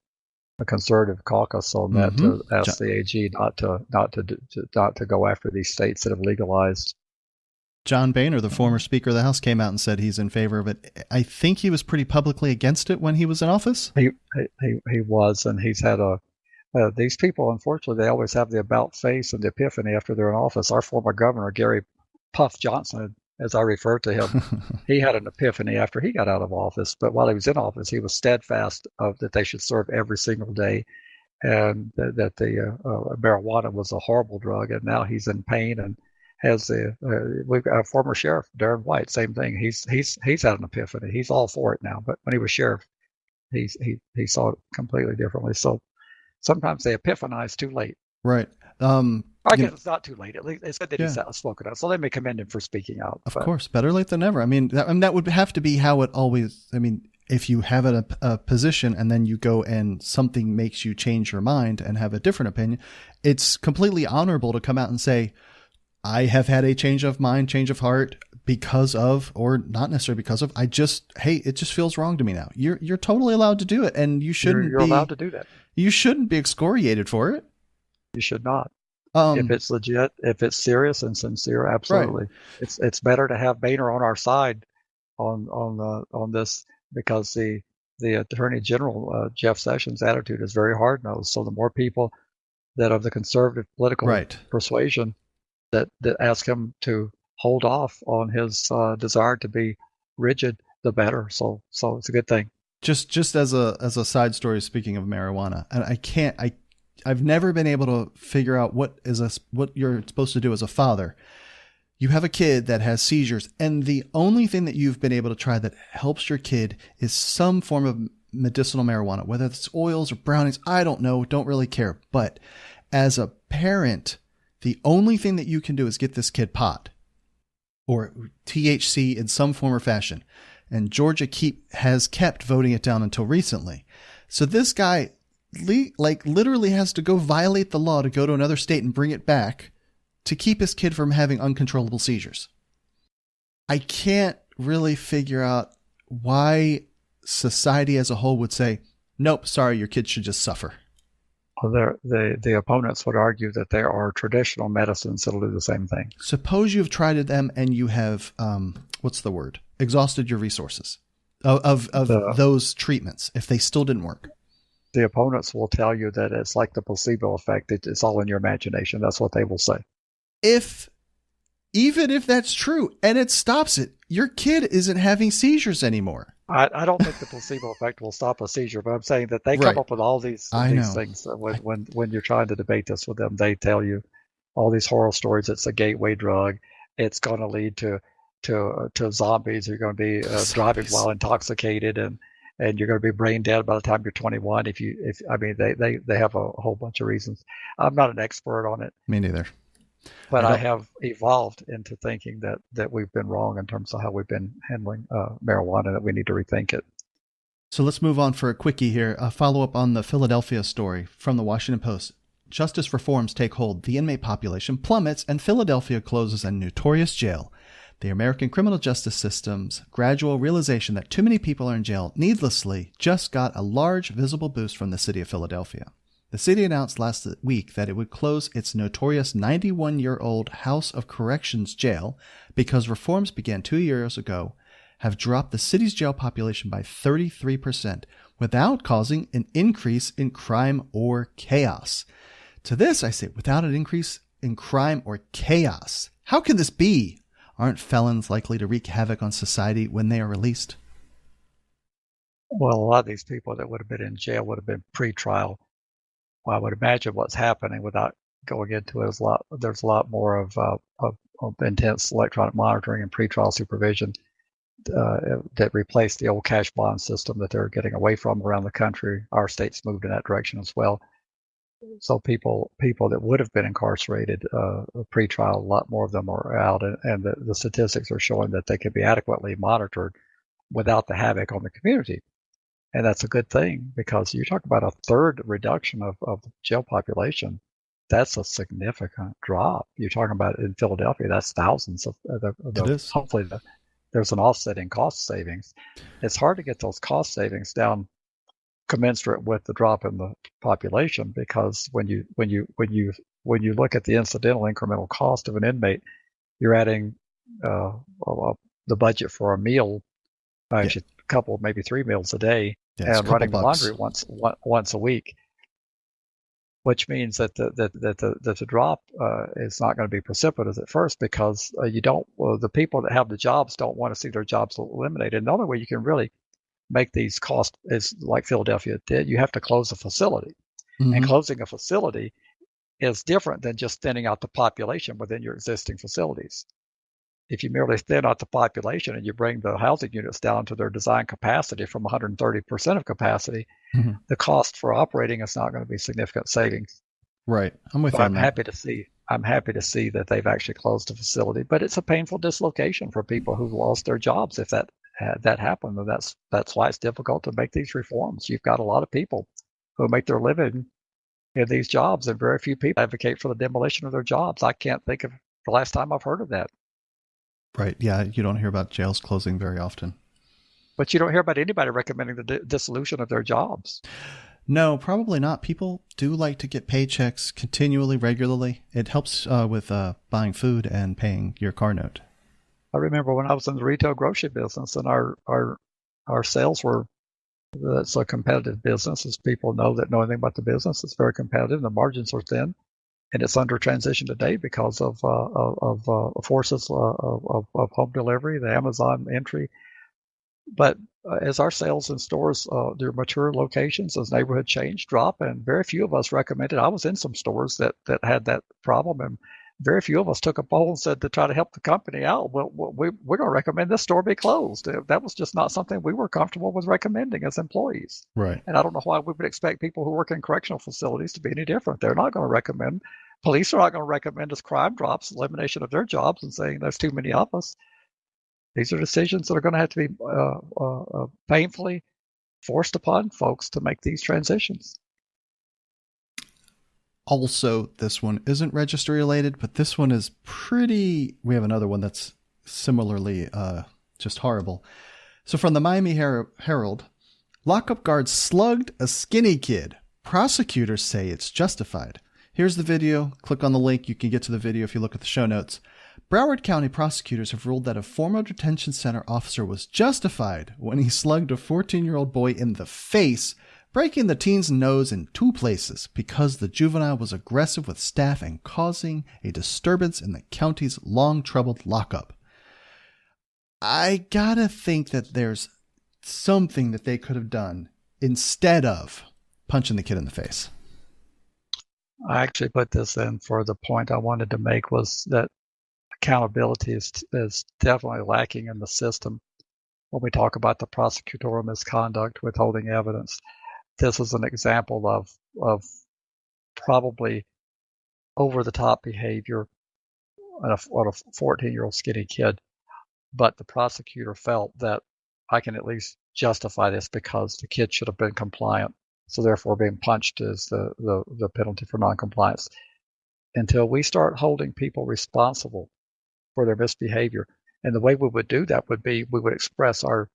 conservative caucus on that to ask the AG not to go after these states that have legalized. John Boehner, the former Speaker of the House, came out and said he's in favor of it. I think he was pretty publicly against it when he was in office. He was, and he's had these people, unfortunately, they always have the about face and the epiphany after they're in office. Our former governor, Gary Puff Johnson, as I refer to him, he had an epiphany after he got out of office. But while he was in office, he was steadfast that they should serve every single day, and that the marijuana was a horrible drug. And now he's in pain and has we've got a former sheriff, Darren White, same thing. He's had an epiphany. He's all for it now. But when he was sheriff, he saw it completely differently. So sometimes they epiphanize too late. Right. I guess it's not too late. At least they said that he's spoken out, so they may commend him for speaking out. Of course, better late than never. I mean, that would have to be how it always. I mean, if you have a position and then you go and something makes you change your mind and have a different opinion, it's completely honorable to come out and say, I have had a change of mind, change of heart because of, or not necessarily because of, it just feels wrong to me now. You're totally allowed to do it, and you shouldn't You're allowed to do that. You shouldn't be excoriated for it. You should not. If it's legit, if it's serious and sincere, absolutely. Right. It's better to have Boehner on our side on this, because the Attorney General, Jeff Sessions' attitude is very hard-nosed. So the more people that of the conservative political persuasion that ask him to hold off on his desire to be rigid, the better. So it's a good thing. Just as a side story, speaking of marijuana, and I've never been able to figure out what you're supposed to do as a father. You have a kid that has seizures, and the only thing that you've been able to try that helps your kid is some form of medicinal marijuana, whether it's oils or brownings. I don't know. Don't really care. But as a parent, the only thing that you can do is get this kid pot or THC in some form or fashion. And Georgia has kept voting it down until recently. So this guy literally has to go violate the law to go to another state and bring it back to keep his kid from having uncontrollable seizures. I can't really figure out why society as a whole would say, nope, sorry, your kid should just suffer. Well, the opponents would argue that there are traditional medicines that'll do the same thing. Suppose you've tried them and you have, exhausted your resources of those treatments if they still didn't work. The opponents will tell you that it's like the placebo effect. It's all in your imagination. That's what they will say. Even if that's true and it stops it, your kid isn't having seizures anymore. I don't think the placebo effect will stop a seizure, but I'm saying that they come up with all these things. When you're trying to debate this with them, they tell you all these horror stories. It's a gateway drug. It's going to lead to zombies. You're going to be driving while intoxicated, and you're going to be brain dead by the time you're 21. They have a whole bunch of reasons. I'm not an expert on it. Me neither. But I have evolved into thinking that we've been wrong in terms of how we've been handling marijuana, that we need to rethink it. So let's move on for a quickie here. A follow-up on the Philadelphia story from the Washington Post. Justice reforms take hold. The inmate population plummets and Philadelphia closes a notorious jail. The American criminal justice system's gradual realization that too many people are in jail needlessly just got a large visible boost from the city of Philadelphia. The city announced last week that it would close its notorious 91-year-old House of Corrections jail because reforms began 2 years ago have dropped the city's jail population by 33% without causing an increase in crime or chaos. To this, I say, without an increase in crime or chaos. How can this be? Aren't felons likely to wreak havoc on society when they are released? Well, a lot of these people that would have been in jail would have been pre-trial. Well, I would imagine what's happening without going into it is there's a lot more of intense electronic monitoring and pre-trial supervision that replaced the old cash bond system that they're getting away from around the country. Our state's moved in that direction as well. So people that would have been incarcerated pre-trial, a lot more of them are out, and the statistics are showing that they can be adequately monitored without the havoc on the community. And that's a good thing, because you talk about a third reduction of the jail population. That's a significant drop. You're talking about in Philadelphia, that's thousands of It is. Hopefully there's an offsetting cost savings. It's hard to get those cost savings down commensurate with the drop in the population, because when you look at the incidental incremental cost of an inmate, you're adding the budget for a meal, actually a couple, maybe 3 meals a day, and running the laundry once a week, which means that the drop is not going to be precipitous at first, because the people that have the jobs don't want to see their jobs eliminated. And the only way you can really make these costs is like Philadelphia did. You have to close a facility, and closing a facility is different than just thinning out the population within your existing facilities. If you merely thin out the population and you bring the housing units down to their design capacity from 130% of capacity, the cost for operating is not going to be significant savings. Right. I'm with you. I'm happy to see that they've actually closed the facility, but it's a painful dislocation for people who've lost their jobs if that happened. And that's why it's difficult to make these reforms. You've got a lot of people who make their living in these jobs, and very few people advocate for the demolition of their jobs. I can't think of the last time I've heard of that. Right. Yeah. You don't hear about jails closing very often. But you don't hear about anybody recommending the dissolution of their jobs. No, probably not. People do like to get paychecks continually, regularly. It helps with buying food and paying your car note. I remember when I was in the retail grocery business, and our sales were, that's a competitive business, as people know that know anything about the business. It's very competitive. The margins are thin, and it's under transition today because of forces of home delivery, the Amazon entry. But as our sales in stores, their mature locations, as neighborhood change drop, and very few of us recommended. I was in some stores that had that problem, and very few of us took a poll and said, to try to help the company out, well, we're going to recommend this store be closed. That was just not something we were comfortable with recommending as employees. Right. And I don't know why we would expect people who work in correctional facilities to be any different. They're not going to recommend. Police are not going to recommend, as crime drops, elimination of their jobs and saying there's too many of us. These are decisions that are going to have to be painfully forced upon folks to make these transitions. Also, this one isn't registry related, but this one is pretty... We have another one that's similarly just horrible. So from the Miami Herald, lockup guards slugged a skinny kid. Prosecutors say it's justified. Here's the video. Click on the link. You can get to the video if you look at the show notes. Broward County prosecutors have ruled that a former detention center officer was justified when he slugged a 14-year-old boy in the face, breaking the teen's nose in 2 places because the juvenile was aggressive with staff and causing a disturbance in the county's long-troubled lockup. I gotta think that there's something that they could have done instead of punching the kid in the face. I actually put this in for the point I wanted to make, was that accountability is definitely lacking in the system. When we talk about the prosecutorial misconduct, withholding evidence, this is an example of probably over-the-top behavior on a 14-year-old skinny kid. But the prosecutor felt that I can at least justify this because the kid should have been compliant. So therefore being punched is the penalty for noncompliance. Until we start holding people responsible for their misbehavior. And the way we would do that would be, we would express our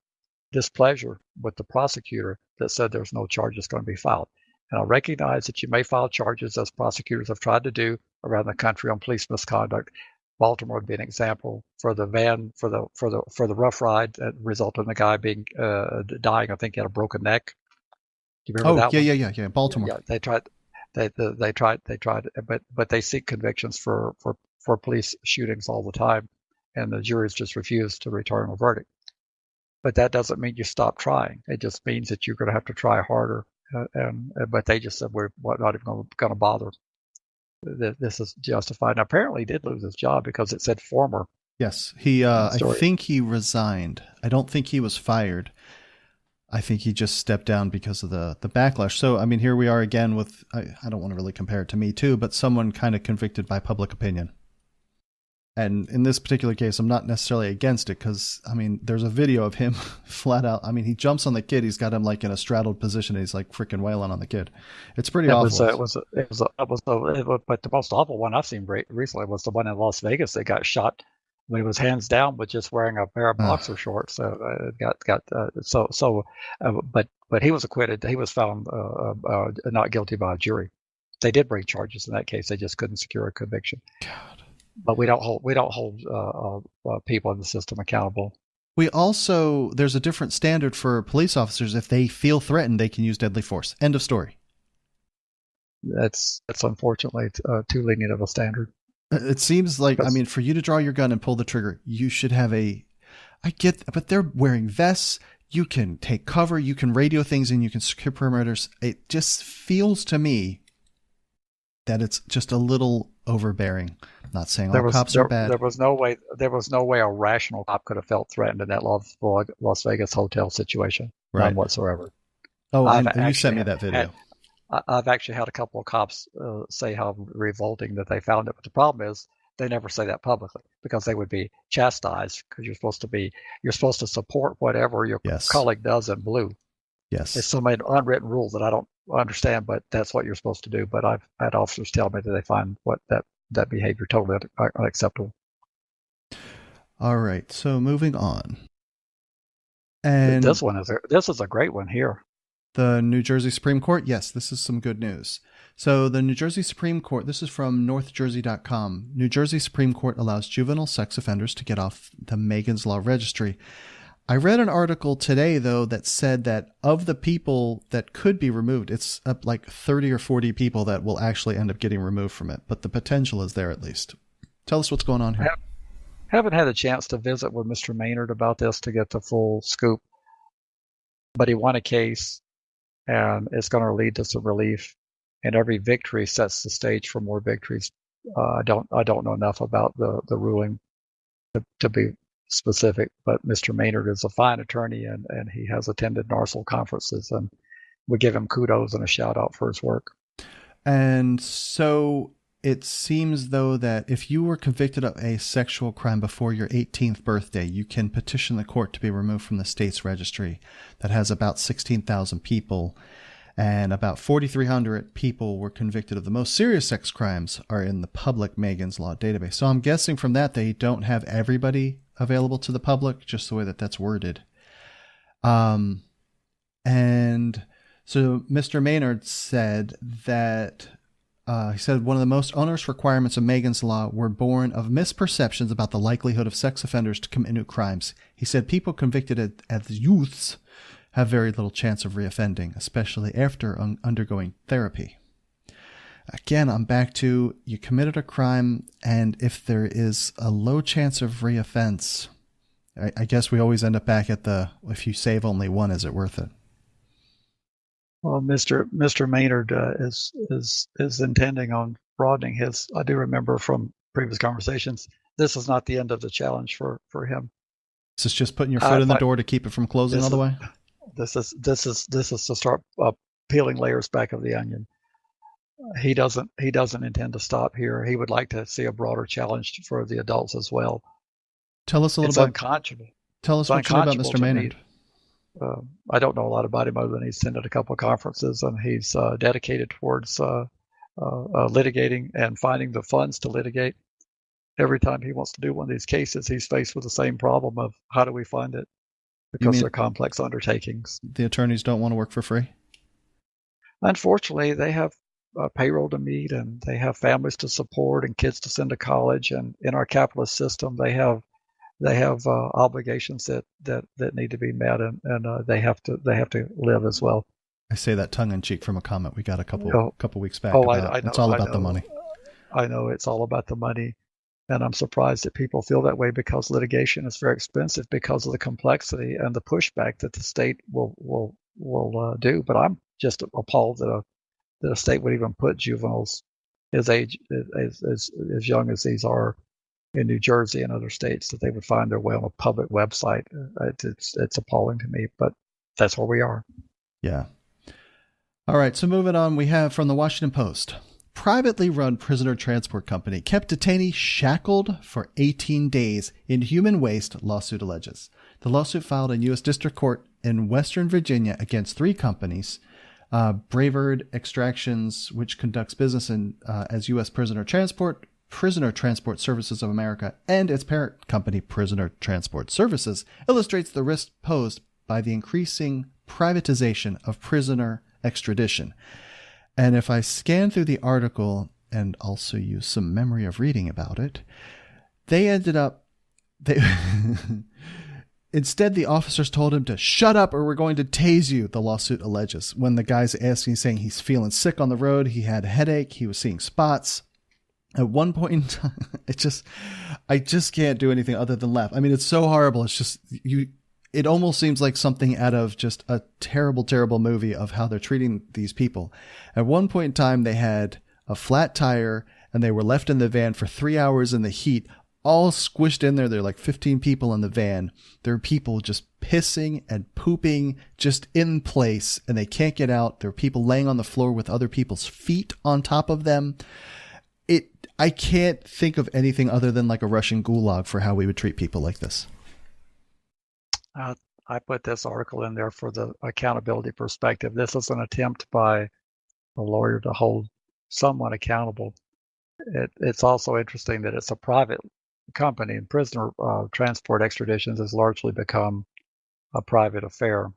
displeasure with the prosecutor that said there's no charges going to be filed. And I recognize that you may file charges, as prosecutors have tried to do around the country, on police misconduct. Baltimore would be an example for the for the rough ride that resulted in the guy being dying. I think he had a broken neck. Do you remember that one? Yeah. Baltimore. Yeah, they tried. They tried, but they seek convictions for police shootings all the time, and the juries just refuse to return a verdict. But that doesn't mean you stop trying. It just means that you're going to have to try harder. But they just said we're not even going to bother. This is justified. And apparently, he did lose his job because it said former. Yes, he. I think he resigned. I don't think he was fired. I think he just stepped down because of the backlash. So, I mean, here we are again with, I don't want to really compare it to Me Too, but someone kind of convicted by public opinion. And in this particular case, I'm not necessarily against it because, I mean, there's a video of him flat out. I mean, he jumps on the kid. He's got him like in a straddled position. And he's like freaking wailing on the kid. It's pretty awful. But the most awful one I've seen recently was the one in Las Vegas that got shot when he was hands down, but just wearing a pair of boxer shorts. So but he was acquitted. He was found not guilty by a jury. They did bring charges in that case. They just couldn't secure a conviction. God. But we don't hold people in the system accountable. We also, there's a different standard for police officers. If they feel threatened, they can use deadly force. End of story. That's unfortunately too lenient of a standard. It seems like, I mean, for you to draw your gun and pull the trigger, you should have I get, but they're wearing vests. You can take cover. You can radio things and you can secure perimeters. It just feels to me that it's just a little overbearing. I'm not saying all cops are bad. There was no way a rational cop could have felt threatened in that Las Vegas hotel situation. Right. None whatsoever. Oh, and you sent me that video. I've actually had a couple of cops say how revolting that they found it, but the problem is they never say that publicly because they would be chastised because you're supposed to support whatever your colleague does in blue. Yes, it's some unwritten rule that I don't understand, but that's what you're supposed to do. But I've had officers tell me that they find that behavior totally unacceptable. All right, so moving on, and this is a great one here. The New Jersey Supreme Court. Yes, this is some good news. So the New Jersey Supreme Court, this is from northjersey.com. New Jersey Supreme Court allows juvenile sex offenders to get off the Megan's Law registry. I read an article today, though, that said that of the people that could be removed, it's up like 30 or 40 people that will actually end up getting removed from it. But the potential is there at least. Tell us what's going on here. Haven't had a chance to visit with Mr. Maynard about this to get the full scoop. But he won a case. And it's going to lead to some relief. And every victory sets the stage for more victories. I don't know enough about the ruling to be specific, but Mr. Maynard is a fine attorney and he has attended NARSL conferences, and we give him kudos and a shout out for his work. And so it seems, though, that if you were convicted of a sexual crime before your 18th birthday, you can petition the court to be removed from the state's registry that has about 16,000 people, and about 4,300 people were convicted of the most serious sex crimes are in the public Megan's Law database. So I'm guessing from that they don't have everybody available to the public, just the way that that's worded. And so Mr. Maynard said that he said one of the most onerous requirements of Megan's Law were born of misperceptions about the likelihood of sex offenders to commit new crimes. He said people convicted as youths have very little chance of reoffending, especially after undergoing therapy. Again, I'm back to you committed a crime, and if there is a low chance of reoffense, I guess we always end up back at if you save only one, is it worth it? Well, Mr. Maynard is intending on broadening his. I do remember from previous conversations, this is not the end of the challenge for him. This is just putting your foot in the door to keep it from closing all the way. This is to start peeling layers back of the onion. He doesn't intend to stop here. He would like to see a broader challenge for the adults as well. Tell us a little bit. Unconscionable. Tell us what you know about Mr. Maynard. I don't know a lot about him other than he's attended a couple of conferences, and he's dedicated towards litigating and finding the funds to litigate. Every time he wants to do one of these cases, he's faced with the same problem of how do we fund it, because they're complex undertakings. The attorneys don't want to work for free? Unfortunately, they have payroll to meet, and they have families to support and kids to send to college, and in our capitalist system, they have obligations that need to be met, and they have to live as well. I say that tongue in cheek from a comment we got a couple weeks back. I know. It's all about the money. I know it's all about the money. And I'm surprised that people feel that way because litigation is very expensive because of the complexity and the pushback that the state will do. But I'm just appalled that a state would even put juveniles as young as these are in New Jersey and other states, that they would find their way on a public website. It's appalling to me, but that's where we are. Yeah. All right. So moving on, we have from the Washington Post. Privately run prisoner transport company kept detainee shackled for 18 days in human waste, lawsuit alleges. The lawsuit filed in U.S. District Court in Western Virginia against three companies, Bravard Extractions, which conducts business as U.S. Prisoner Transport Services of America, and its parent company, Prisoner Transport Services, illustrates the risk posed by the increasing privatization of prisoner extradition. And if I scan through the article and also use some memory of reading about it, instead, the officers told him to shut up or we're going to tase you, the lawsuit alleges. When the guy's asking, saying he's feeling sick on the road, he had a headache, he was seeing spots. At one point in time, I just can't do anything other than laugh. I mean, it's so horrible. It's just, it almost seems like something out of just a terrible, terrible movie of how they're treating these people. At one point in time, they had a flat tire and they were left in the van for 3 hours in the heat, all squished in there. There are like 15 people in the van. There are people just pissing and pooping just in place and they can't get out. There are people laying on the floor with other people's feet on top of them. I can't think of anything other than like a Russian gulag for how we would treat people like this. I put this article in there for the accountability perspective. This is an attempt by a lawyer to hold someone accountable. It's also interesting that it's a private company, and prisoner transport extraditions has largely become a private affair.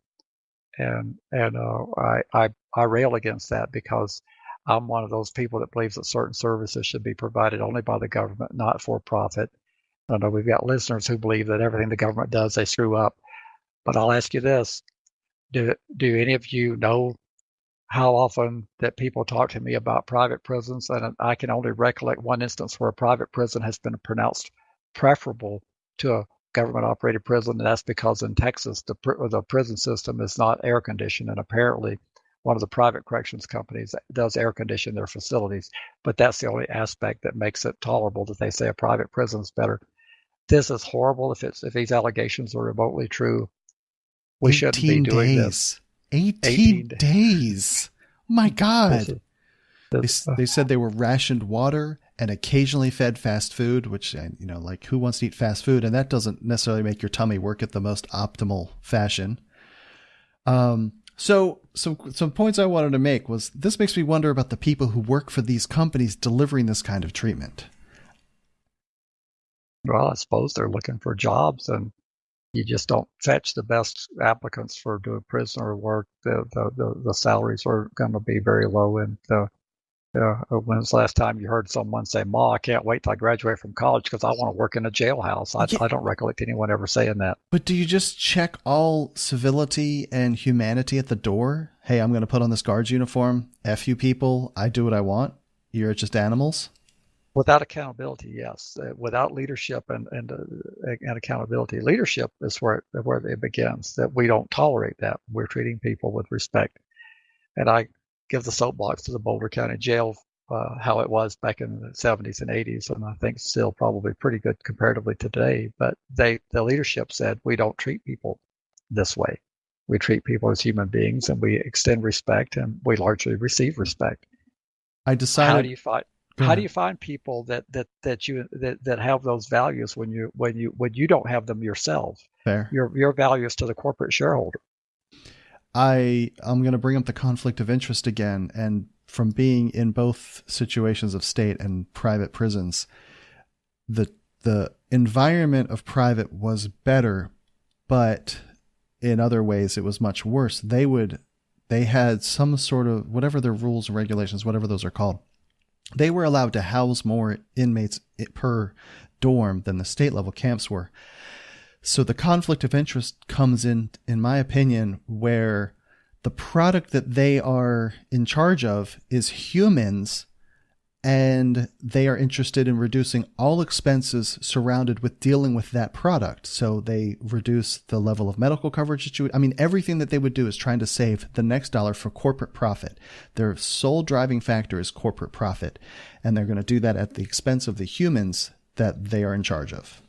And I rail against that because I'm one of those people that believes that certain services should be provided only by the government, not for profit. I know we've got listeners who believe that everything the government does, they screw up. But I'll ask you this. Do any of you know how often that people talk to me about private prisons? And I can only recollect one instance where a private prison has been pronounced preferable to a government-operated prison, and that's because in Texas, the prison system is not air-conditioned, and apparently one of the private corrections companies does air condition their facilities, but that's the only aspect that makes it tolerable that they say a private prison is better. This is horrible. If these allegations are remotely true, we shouldn't be doing this. 18 days. Oh my God. They said they were rationed water and occasionally fed fast food, which, like who wants to eat fast food? And that doesn't necessarily make your tummy work at the most optimal fashion. So some points I wanted to make was this makes me wonder about the people who work for these companies delivering this kind of treatment. Well, I suppose they're looking for jobs, and you just don't fetch the best applicants for doing prisoner work. The salaries are going to be very low. And when's the last time you heard someone say, "Ma, I can't wait till I graduate from college because I want to work in a jailhouse"? I don't recollect anyone ever saying that. But do you just check all civility and humanity at the door? Hey, I'm going to put on this guard's uniform. F you people. I do what I want. You're just animals. Without accountability, yes. Without leadership and accountability, leadership is where it begins. That we don't tolerate that. We're treating people with respect. And I give the soapbox to the Boulder County Jail, how it was back in the 70s and 80s, and I think still probably pretty good comparatively today. But the leadership said we don't treat people this way. We treat people as human beings, and we extend respect, and we largely receive respect. I decided. How do you find people that have those values when you don't have them yourself? Fair. Your values to the corporate shareholder. I'm going to bring up the conflict of interest again, and from being in both situations of state and private prisons, the environment of private was better, but in other ways it was much worse. They had some sort of, whatever their rules and regulations, whatever those are called, they were allowed to house more inmates per dorm than the state level camps were. So the conflict of interest comes in my opinion, where The product that they are in charge of is humans, and they are interested in reducing all expenses surrounded with dealing with that product. So they reduce the level of medical coverage that everything that they would do is trying to save the next dollar for corporate profit. Their sole driving factor is corporate profit, and they're going to do that at the expense of the humans that they are in charge of.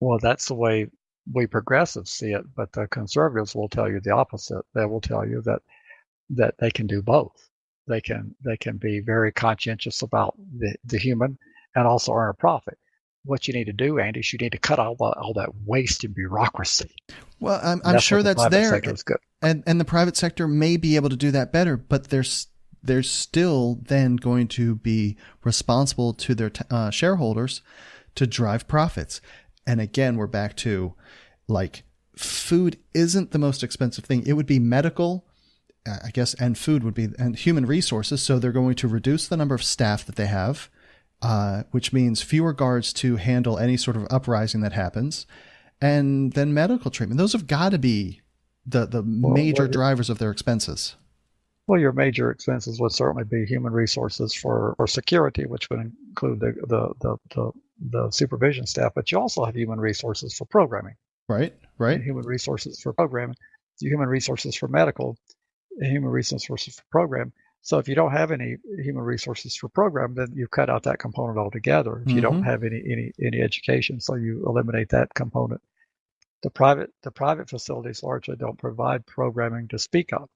Well, that's the way we progressives see it, but the conservatives will tell you the opposite. They will tell you that they can do both. They can be very conscientious about the human and also earn a profit. What you need to do, Andy, is you need to cut out all that waste and bureaucracy. Well, I'm sure that's there. Sector is good. And the private sector may be able to do that better, but they're still then going to be responsible to their shareholders to drive profits. And again, we're back to food isn't the most expensive thing. It would be medical, I guess, and food would be, and human resources. So they're going to reduce the number of staff that they have, which means fewer guards to handle any sort of uprising that happens. And then medical treatment. Those have got to be the major drivers of their expenses. Well, your major expenses would certainly be human resources for security, which would include the supervision staff, but you also have human resources for programming. Right. And human resources for programming, human resources for medical, and human resources for program. So if you don't have any human resources for program, then you cut out that component altogether. If you don't have any education, so you eliminate that component. The private facilities largely don't provide programming to speak of,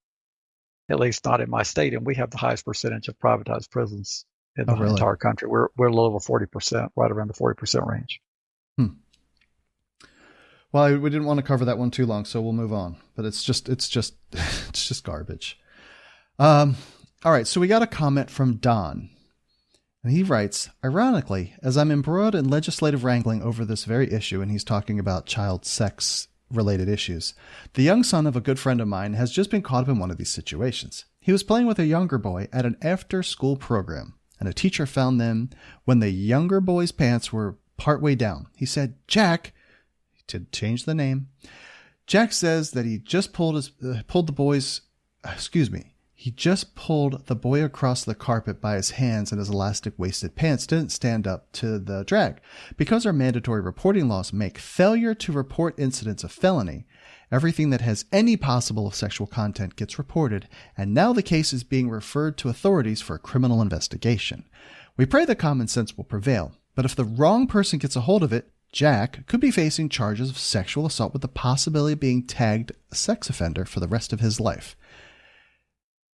at least not in my state, and we have the highest percentage of privatized prisons in the entire country. We're a little over 40%, right around the 40% range. Well, we didn't want to cover that one too long, so we'll move on. But it's just garbage. All right, so we got a comment from Don. And he writes, ironically, as I'm embroiled in legislative wrangling over this very issue, and he's talking about child sex related issues, the young son of a good friend of mine has just been caught up in one of these situations. He was playing with a younger boy at an after-school program, and a teacher found them when the younger boy's pants were partway down. He said, Jack, to change the name, Jack says that he just pulled the boy across the carpet by his hands, and his elastic-waisted pants didn't stand up to the drag. Because our mandatory reporting laws make failure to report incidents a felony, everything that has any possible sexual content gets reported, and now the case is being referred to authorities for a criminal investigation. We pray that common sense will prevail, but if the wrong person gets a hold of it, Jack could be facing charges of sexual assault with the possibility of being tagged a sex offender for the rest of his life.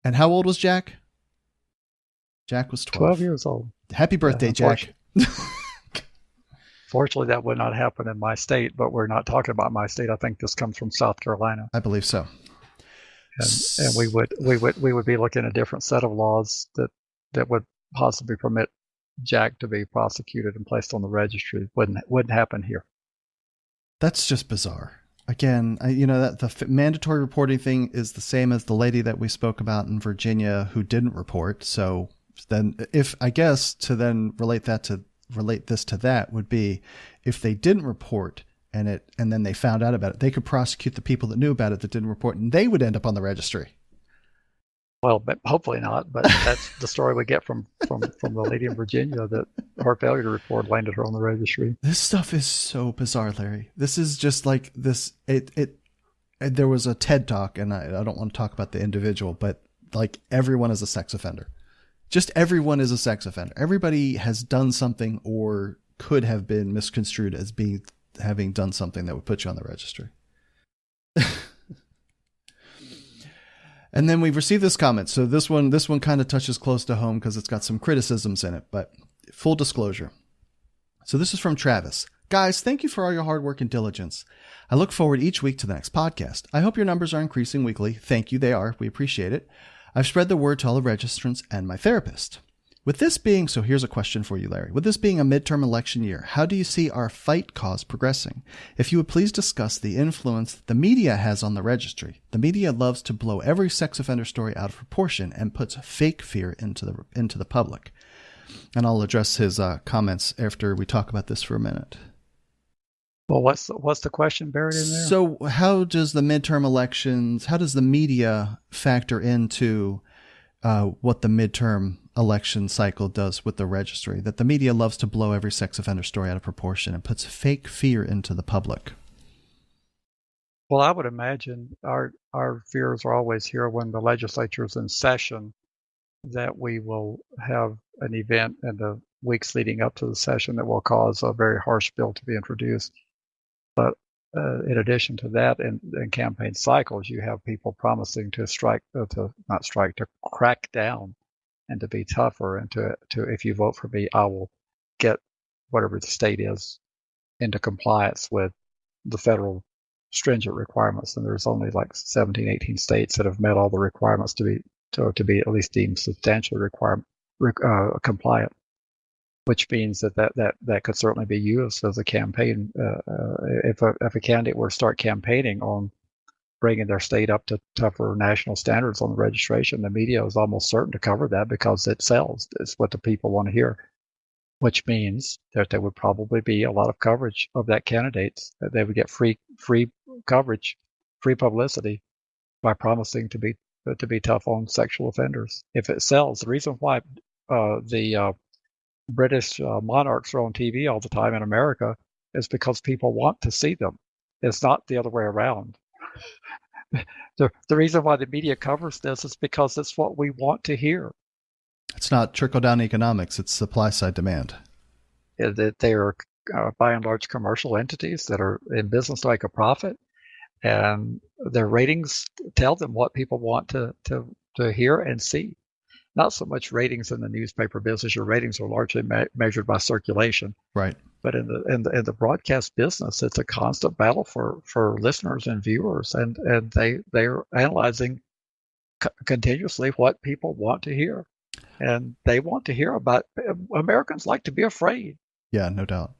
And how old was Jack? Jack was 12 years old. Happy birthday, Jack. Fortunately, that would not happen in my state, but we're not talking about my state. I think this comes from South Carolina. I believe so. And we would be looking at a different set of laws that would possibly permit Jack to be prosecuted and placed on the registry. Wouldn't happen here. That's just bizarre. Again, that the mandatory reporting thing is the same as the lady that we spoke about in Virginia who didn't report. So then, relate this to that would be if they didn't report and then they found out about it, they could prosecute the people that knew about it that didn't report, and they would end up on the registry. Well, but hopefully not. But that's the story we get from the lady in Virginia, that her failure to report landed her on the registry. This stuff is so bizarre, Larry. This is just like this. There was a TED Talk, and I don't want to talk about the individual, but like everyone is a sex offender. Just everyone is a sex offender. Everybody has done something or could have been misconstrued as having done something that would put you on the registry. And then we've received this comment. So this one kind of touches close to home because it's got some criticisms in it, but full disclosure. So this is from Travis. Guys, thank you for all your hard work and diligence. I look forward each week to the next podcast. I hope your numbers are increasing weekly. Thank you. They are. We appreciate it. I've spread the word to all the registrants and my therapist. With this being, so here's a question for you, Larry. With this being a midterm election year, how do you see our fight cause progressing? If you would please discuss the influence that the media has on the registry. The media loves to blow every sex offender story out of proportion and puts fake fear into the public. And I'll address his comments after we talk about this for a minute. Well, what's the question buried in there? So how does the midterm elections, how does the media factor into what the midterm election cycle does with the registry? That the media loves to blow every sex offender story out of proportion and puts fake fear into the public. Well, I would imagine our fears are always here when the legislature is in session, that we will have an event in the weeks leading up to the session that will cause a very harsh bill to be introduced. But in addition to that, in campaign cycles, you have people promising to to crack down and to be tougher, and to if you vote for me, I will get whatever the state is into compliance with the federal stringent requirements. And there's only like 17, 18 states that have met all the requirements to be at least deemed substantially compliant, which means that could certainly be used as a campaign. If a candidate were to start campaigning on bringing their state up to tougher national standards on the registration, the media is almost certain to cover that because it sells. It's what the people want to hear, which means that there would probably be a lot of coverage of that candidate. They would get free coverage, free publicity by promising to be tough on sexual offenders. If it sells, the reason why the British monarchs are on TV all the time in America is because people want to see them. It's not the other way around. The reason why the media covers this is because it's what we want to hear. It's not trickle-down economics. It's supply-side demand. They are, by and large, commercial entities that are in business to make a profit, and their ratings tell them what people want to hear and see. Not so much ratings in the newspaper business. Your ratings are largely measured by circulation. Right. But in the broadcast business, it's a constant battle for listeners and viewers, and they're analyzing continuously what people want to hear. And they want to hear about, Americans like to be afraid. Yeah, no doubt.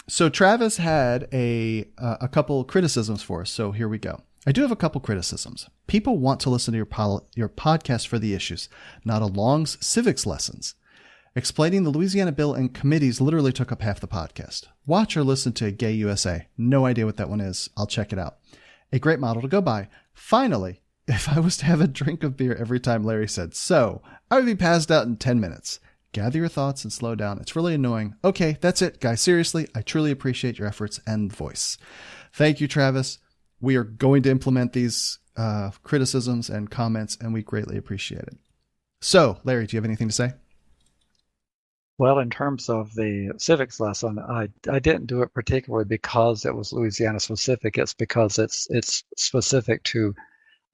So Travis had a couple criticisms for us. So here we go. I do have a couple criticisms. People want to listen to your podcast for the issues, not a long civics lessons. Explaining the Louisiana bill in committees literally took up half the podcast. Watch or listen to Gay USA. No idea what that one is. I'll check it out. A great model to go by. Finally, if I was to have a drink of beer every time Larry said so, I would be passed out in 10 minutes. Gather your thoughts and slow down. It's really annoying. Okay, that's it, guys. Seriously, I truly appreciate your efforts and voice. Thank you, Travis. We are going to implement these criticisms and comments, and we greatly appreciate it. So, Larry, do you have anything to say? Well, in terms of the civics lesson, I didn't do it particularly because it was Louisiana specific. It's because it's specific to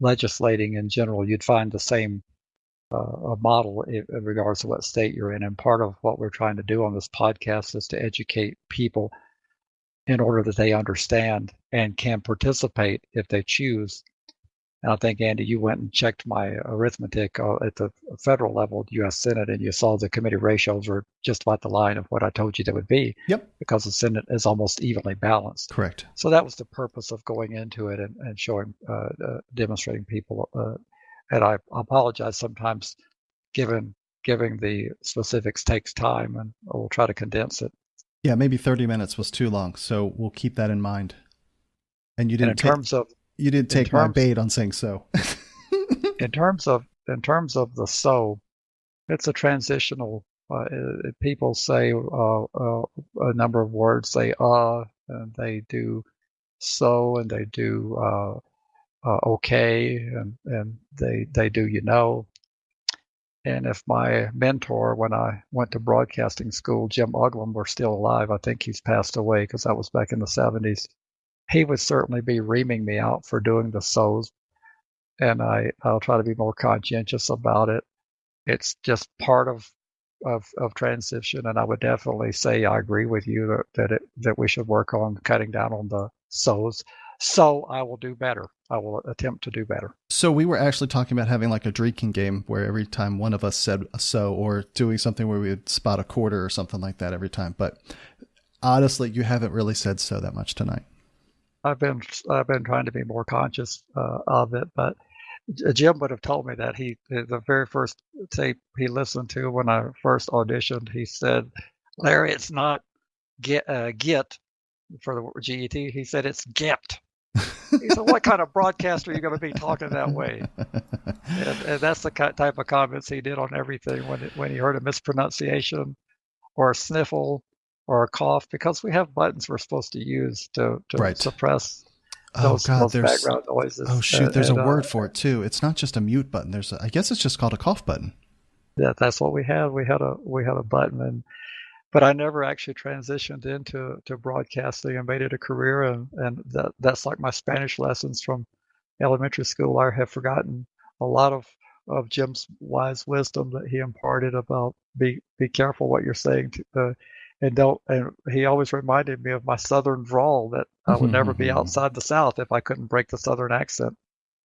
legislating in general. You'd find the same model in regards to what state you're in. And part of what we're trying to do on this podcast is to educate people in order that they understand and can participate if they choose. And I think, Andy, you went and checked my arithmetic at the federal level, the U.S. Senate, and you saw the committee ratios were just about the line of what I told you they would be. Yep. Because the Senate is almost evenly balanced. Correct. So that was the purpose of going into it and showing, demonstrating people. And I apologize sometimes, giving the specifics takes time, and we'll try to condense it. Yeah, maybe 30 minutes was too long, so we'll keep that in mind. And you didn't take my bait on saying so. in terms of the so, it's a transitional. People say a number of words. They and they do so, and they do okay, and they do And if my mentor, when I went to broadcasting school, Jim Uglum, were still alive, I think he's passed away because that was back in the 70s. He would certainly be reaming me out for doing the so's, and I'll try to be more conscientious about it. It's just part of transition, and I would definitely say I agree with you that we should work on cutting down on the so's. So I will do better. I will attempt to do better. So we were actually talking about having like a drinking game where every time one of us said a so, or doing something where we would spot a quarter or something like that every time. But honestly, you haven't really said so that much tonight. I've been trying to be more conscious of it, but Jim would have told me that the very first tape he listened to when I first auditioned, he said, "Larry, it's not get, for the GET. He said it's GET. He said, what kind of broadcaster are you going to be talking that way? And that's the type of comments he did on everything when he heard a mispronunciation or a sniffle or a cough, because we have buttons we're supposed to use to Right. suppress those background noises. Oh shoot, there's a word for it too. It's not just a mute button. I guess it's just called a cough button. Yeah, that's what we had. We had a button, but I never actually transitioned into broadcasting and made it a career. And that's like my Spanish lessons from elementary school. I have forgotten a lot of Jim's wise wisdom that he imparted about be careful what you're saying and he always reminded me of my Southern drawl, that I would never be outside the South if I couldn't break the Southern accent.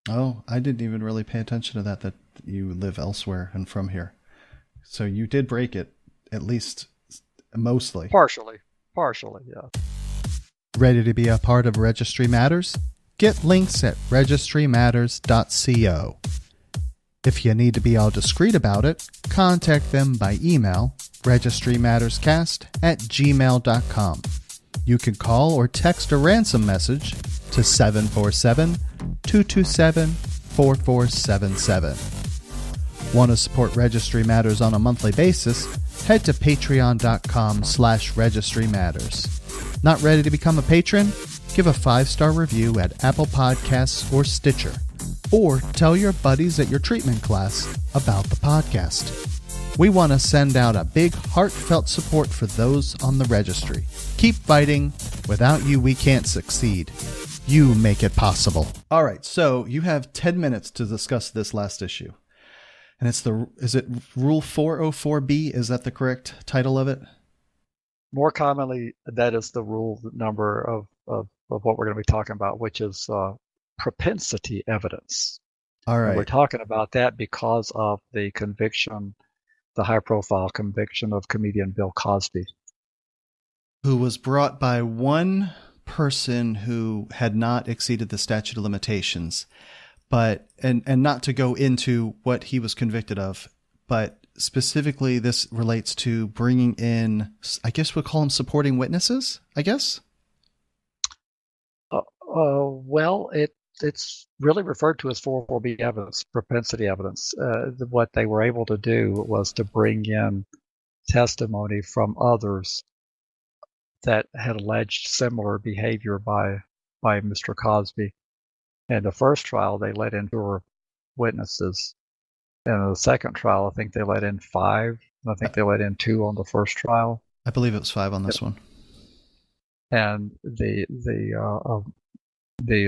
Oh, I didn't even really pay attention to that you live elsewhere and from here. So you did break it, at least mostly. Partially, yeah. Ready to be a part of Registry Matters? Get links at registrymatters.co. If you need to be all discreet about it, contact them by email, registrymatterscast@gmail.com. You can call or text a ransom message to 747-227-4477. Want to support Registry Matters on a monthly basis? Head to patreon.com/registrymatters. Not ready to become a patron? Give a 5-star review at Apple Podcasts or Stitcher. Or tell your buddies at your treatment class about the podcast. We want to send out a big heartfelt support for those on the registry. Keep fighting. Without you, we can't succeed. You make it possible. All right, so you have 10 minutes to discuss this last issue. And is it Rule 404B? Is that the correct title of it? More commonly, that is the rule number of what we're going to be talking about, which is propensity evidence. All right. And we're talking about that because of the conviction, the high-profile conviction of comedian Bill Cosby, who was brought by one person who had not exceeded the statute of limitations, but and not to go into what he was convicted of, but specifically this relates to bringing in, I guess we'll call them supporting witnesses, I guess? Well, it's really referred to as 404B evidence, propensity evidence. What they were able to do was to bring in testimony from others that had alleged similar behavior by Mr. Cosby. In the first trial, they let in 4 witnesses. In the second trial, I think they let in 5. I think they let in 2 on the first trial. I believe it was 5 on this one. And the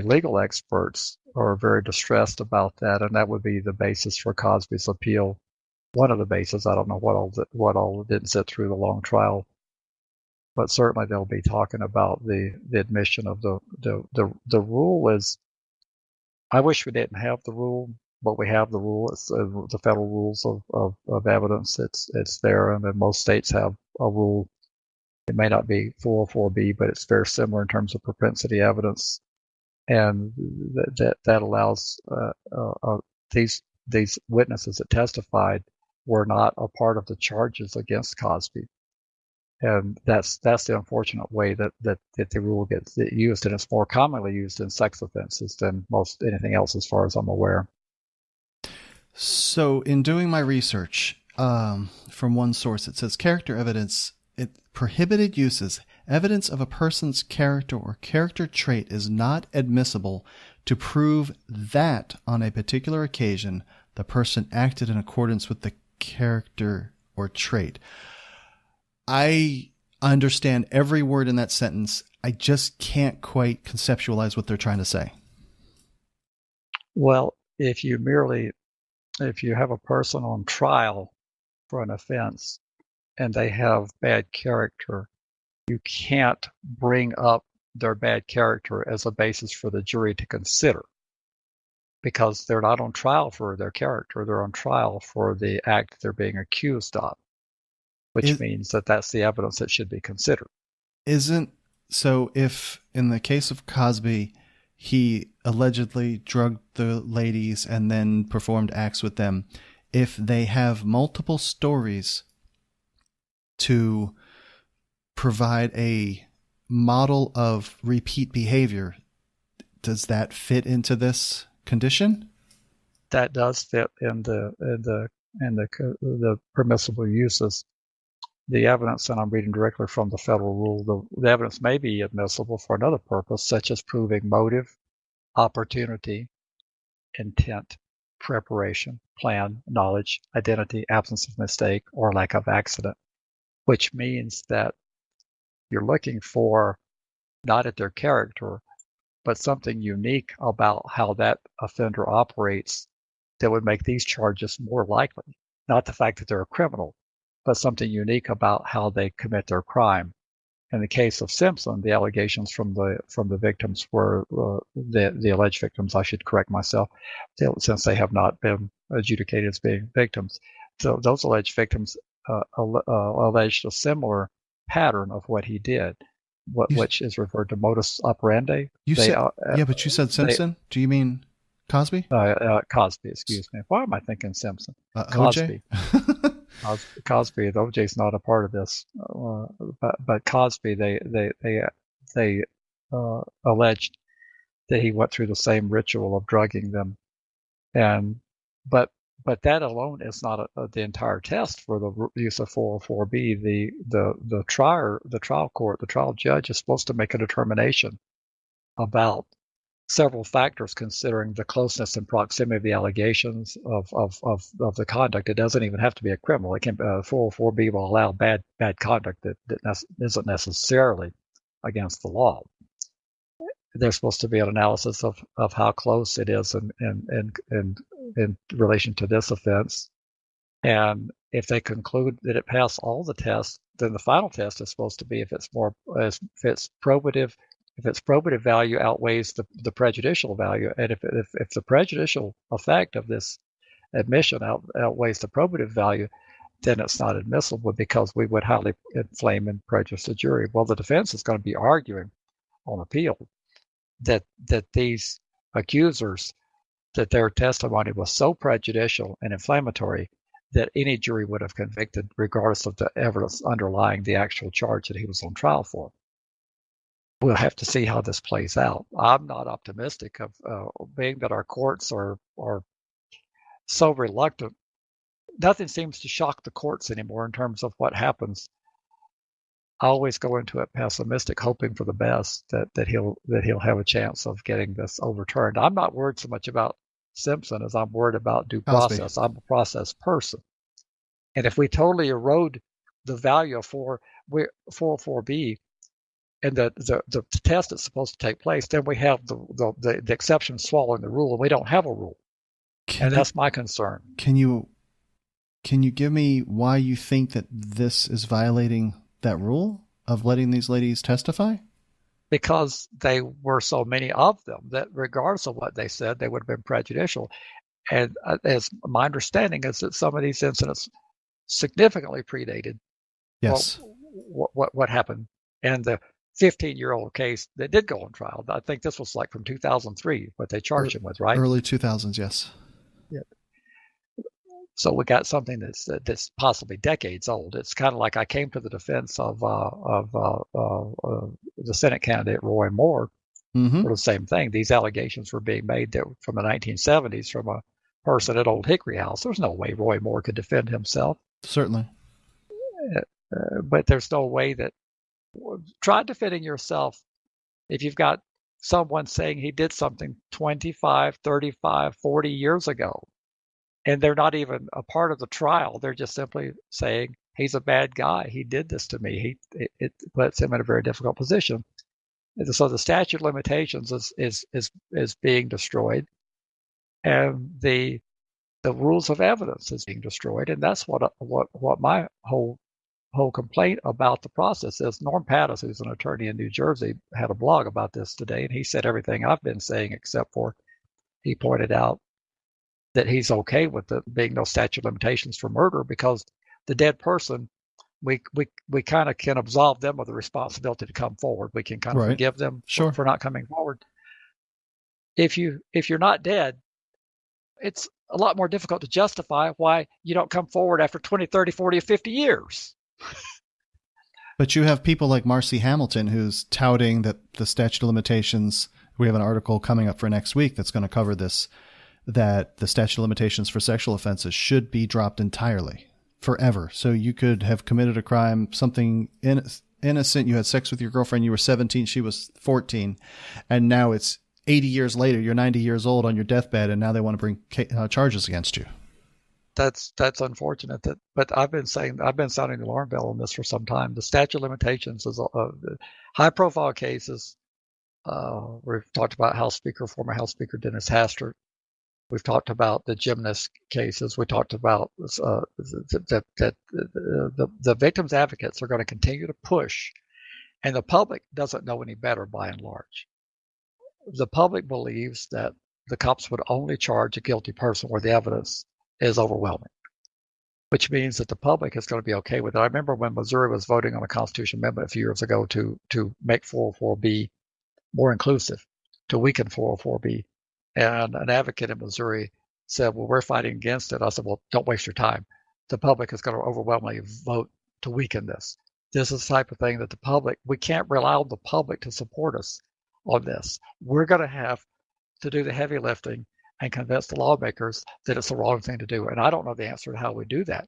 legal experts are very distressed about that, and that would be the basis for Cosby's appeal. One of the bases. I don't know what all didn't sit through the long trial, but certainly they'll be talking about the admission of the rule. Is, I wish we didn't have the rule, but we have the rule. It's the federal rules of evidence. It's there, and then most states have a rule. It may not be 404B, but it's very similar in terms of propensity evidence. And that allows these witnesses that testified were not a part of the charges against Cosby, and that's the unfortunate way that the rule gets used, and it's more commonly used in sex offenses than most anything else, as far as I'm aware. So, in doing my research, from one source, it says character evidence. Prohibited uses. Evidence of a person's character or character trait is not admissible to prove that on a particular occasion the person acted in accordance with the character or trait. I understand every word in that sentence. I just can't quite conceptualize what they're trying to say. Well, if you have a person on trial for an offense and they have bad character, you can't bring up their bad character as a basis for the jury to consider, because they're not on trial for their character. They're on trial for the act they're being accused of, which means that's the evidence that should be considered. So if in the case of Cosby, he allegedly drugged the ladies and then performed acts with them, if they have multiple stories to provide a model of repeat behavior, does that fit into this condition? That does fit in the permissible uses. The evidence, and I'm reading directly from the federal rule, the evidence may be admissible for another purpose, such as proving motive, opportunity, intent, preparation, plan, knowledge, identity, absence of mistake, or lack of accident, which means that you're looking for not at their character, but something unique about how that offender operates that would make these charges more likely. Not the fact that they're a criminal, but something unique about how they commit their crime. In the case of Simpson, the allegations from the victims were the alleged victims. I should correct myself, since they have not been adjudicated as being victims. So those alleged victims alleged a similar pattern of what he did, which is referred to modus operandi. But you said Simpson. Do you mean Cosby? Cosby, excuse me. Why am I thinking Simpson? Cosby. Cosby, the OJ's not a part of this, but Cosby, they alleged that he went through the same ritual of drugging them, but that alone is not the entire test for the use of 404B. The trial court, the trial judge is supposed to make a determination about several factors considering the closeness and proximity of the allegations of the conduct. It doesn't even have to be a criminal. It can 404B will allow bad conduct that isn't necessarily against the law. There's supposed to be an analysis of how close it is in relation to this offense. And if they conclude that it passed all the tests, then the final test is supposed to be if it's probative. If its probative value outweighs the prejudicial value, and if the prejudicial effect of this admission outweighs the probative value, then it's not admissible because we would highly inflame and prejudice the jury. Well, the defense is going to be arguing on appeal that these accusers, that their testimony was so prejudicial and inflammatory that any jury would have convicted regardless of the evidence underlying the actual charge that he was on trial for. We'll have to see how this plays out. I'm not optimistic of being that our courts are so reluctant. Nothing seems to shock the courts anymore in terms of what happens. I always go into it pessimistic, hoping for the best, that he'll have a chance of getting this overturned. I'm not worried so much about Simpson as I'm worried about due process. I'm a process person, and if we totally erode the value of 404B. And the test that's supposed to take place, then we have the exception swallowing the rule, and we don't have a rule. That's my concern. Can you give me why you think that this is violating that rule of letting these ladies testify? Because they were so many of them that regardless of what they said, they would have been prejudicial. And as my understanding is that some of these incidents significantly predated what happened. And the 15-year-old case that did go on trial, I think this was like from 2003, what they charged him with, right? Early 2000s, yes. Yeah. So we got something that's possibly decades old. It's kind of like I came to the defense of the Senate candidate Roy Moore for the same thing. These allegations were being made that from the 1970s from a person at Old Hickory House. There's no way Roy Moore could defend himself. Certainly. But there's no way that. Try defending yourself if you've got someone saying he did something 25, 35, 40 years ago, and they're not even a part of the trial. They're just simply saying he's a bad guy. He did this to me. It puts him in a very difficult position. And so the statute of limitations is being destroyed, and the rules of evidence is being destroyed, and that's what my whole complaint about the process is. Norm Pattis, who's an attorney in New Jersey, had a blog about this today, and he said everything I've been saying except for he pointed out that he's okay with there being no statute of limitations for murder because the dead person, we kind of can absolve them of the responsibility to come forward. We can kind of forgive them for not coming forward. If you're not dead, it's a lot more difficult to justify why you don't come forward after 20, 30, 40, or 50 years. But you have people like Marcy Hamilton, who's touting that the statute of limitations, we have an article coming up for next week that's going to cover this, that the statute of limitations for sexual offenses should be dropped entirely, forever. So you could have committed a crime, something innocent. You had sex with your girlfriend. You were 17. She was 14. And now it's 80 years later. You're 90 years old on your deathbed. And now they want to bring charges against you. That's unfortunate. But I've been sounding the alarm bell on this for some time. The statute of limitations is high profile cases. We've talked about former House Speaker Dennis Hastert. We've talked about the gymnast cases. We talked about that the victims' advocates are going to continue to push, and the public doesn't know any better by and large. The public believes that the cops would only charge a guilty person where the evidence is overwhelming, which means that the public is going to be okay with it. I remember when Missouri was voting on a constitutional amendment a few years ago to make 404B more inclusive, to weaken 404B. And an advocate in Missouri said, well, we're fighting against it. I said, well, don't waste your time. The public is going to overwhelmingly vote to weaken this. This is the type of thing that we can't rely on the public to support us on this. We're going to have to do the heavy lifting and convince the lawmakers that it's the wrong thing to do. And I don't know the answer to how we do that.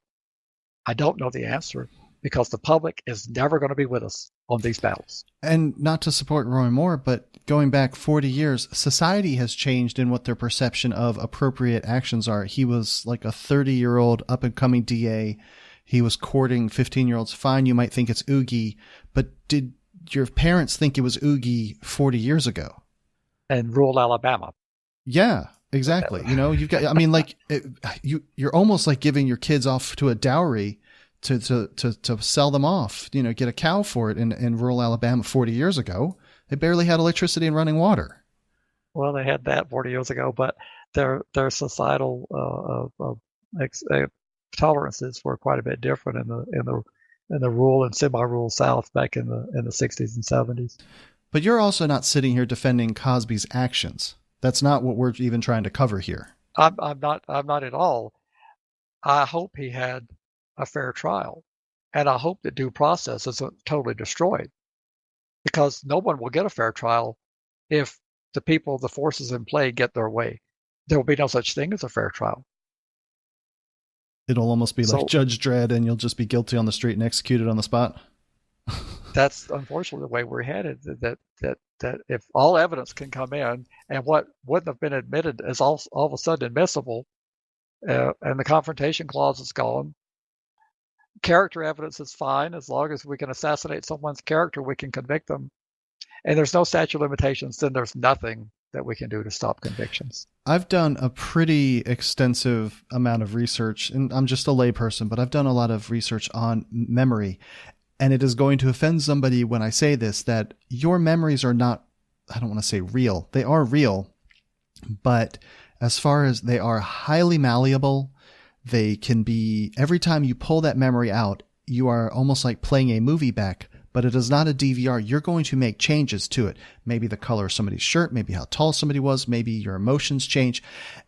I don't know the answer because the public is never going to be with us on these battles. And not to support Roy Moore, but going back 40 years, society has changed in what their perception of appropriate actions are. He was like a 30-year-old up-and-coming DA. He was courting 15-year-olds. Fine, you might think it's oogie, but did your parents think it was oogie 40 years ago? In rural Alabama. Yeah, exactly. You've got, I mean, like you're almost like giving your kids off to a dowry to sell them off, get a cow for it in rural Alabama 40 years ago. They barely had electricity and running water. Well, they had that 40 years ago, but their societal tolerances were quite a bit different in the rural and semi-rural South back in the 60s and 70s. But you're also not sitting here defending Cosby's actions. That's not what we're even trying to cover here. I'm not at all. I hope he had a fair trial, and I hope that due process isn't totally destroyed, because no one will get a fair trial if the forces in play get their way. There will be no such thing as a fair trial. It'll almost be like Judge Dredd, and you'll just be guilty on the street and executed on the spot. That's unfortunately the way we're headed. That if all evidence can come in, and what wouldn't have been admitted is all of a sudden admissible, and the confrontation clause is gone. Character evidence is fine as long as we can assassinate someone's character, we can convict them. And there's no statute of limitations, then there's nothing that we can do to stop convictions. I've done a pretty extensive amount of research, and I'm just a layperson, but I've done a lot of research on memory. And it is going to offend somebody when I say this, that your memories are not, I don't want to say real. They are real, but as far as they are highly malleable, they can be, every time you pull that memory out, you are almost like playing a movie back, but it is not a DVR. You're going to make changes to it. Maybe the color of somebody's shirt, maybe how tall somebody was, maybe your emotions change.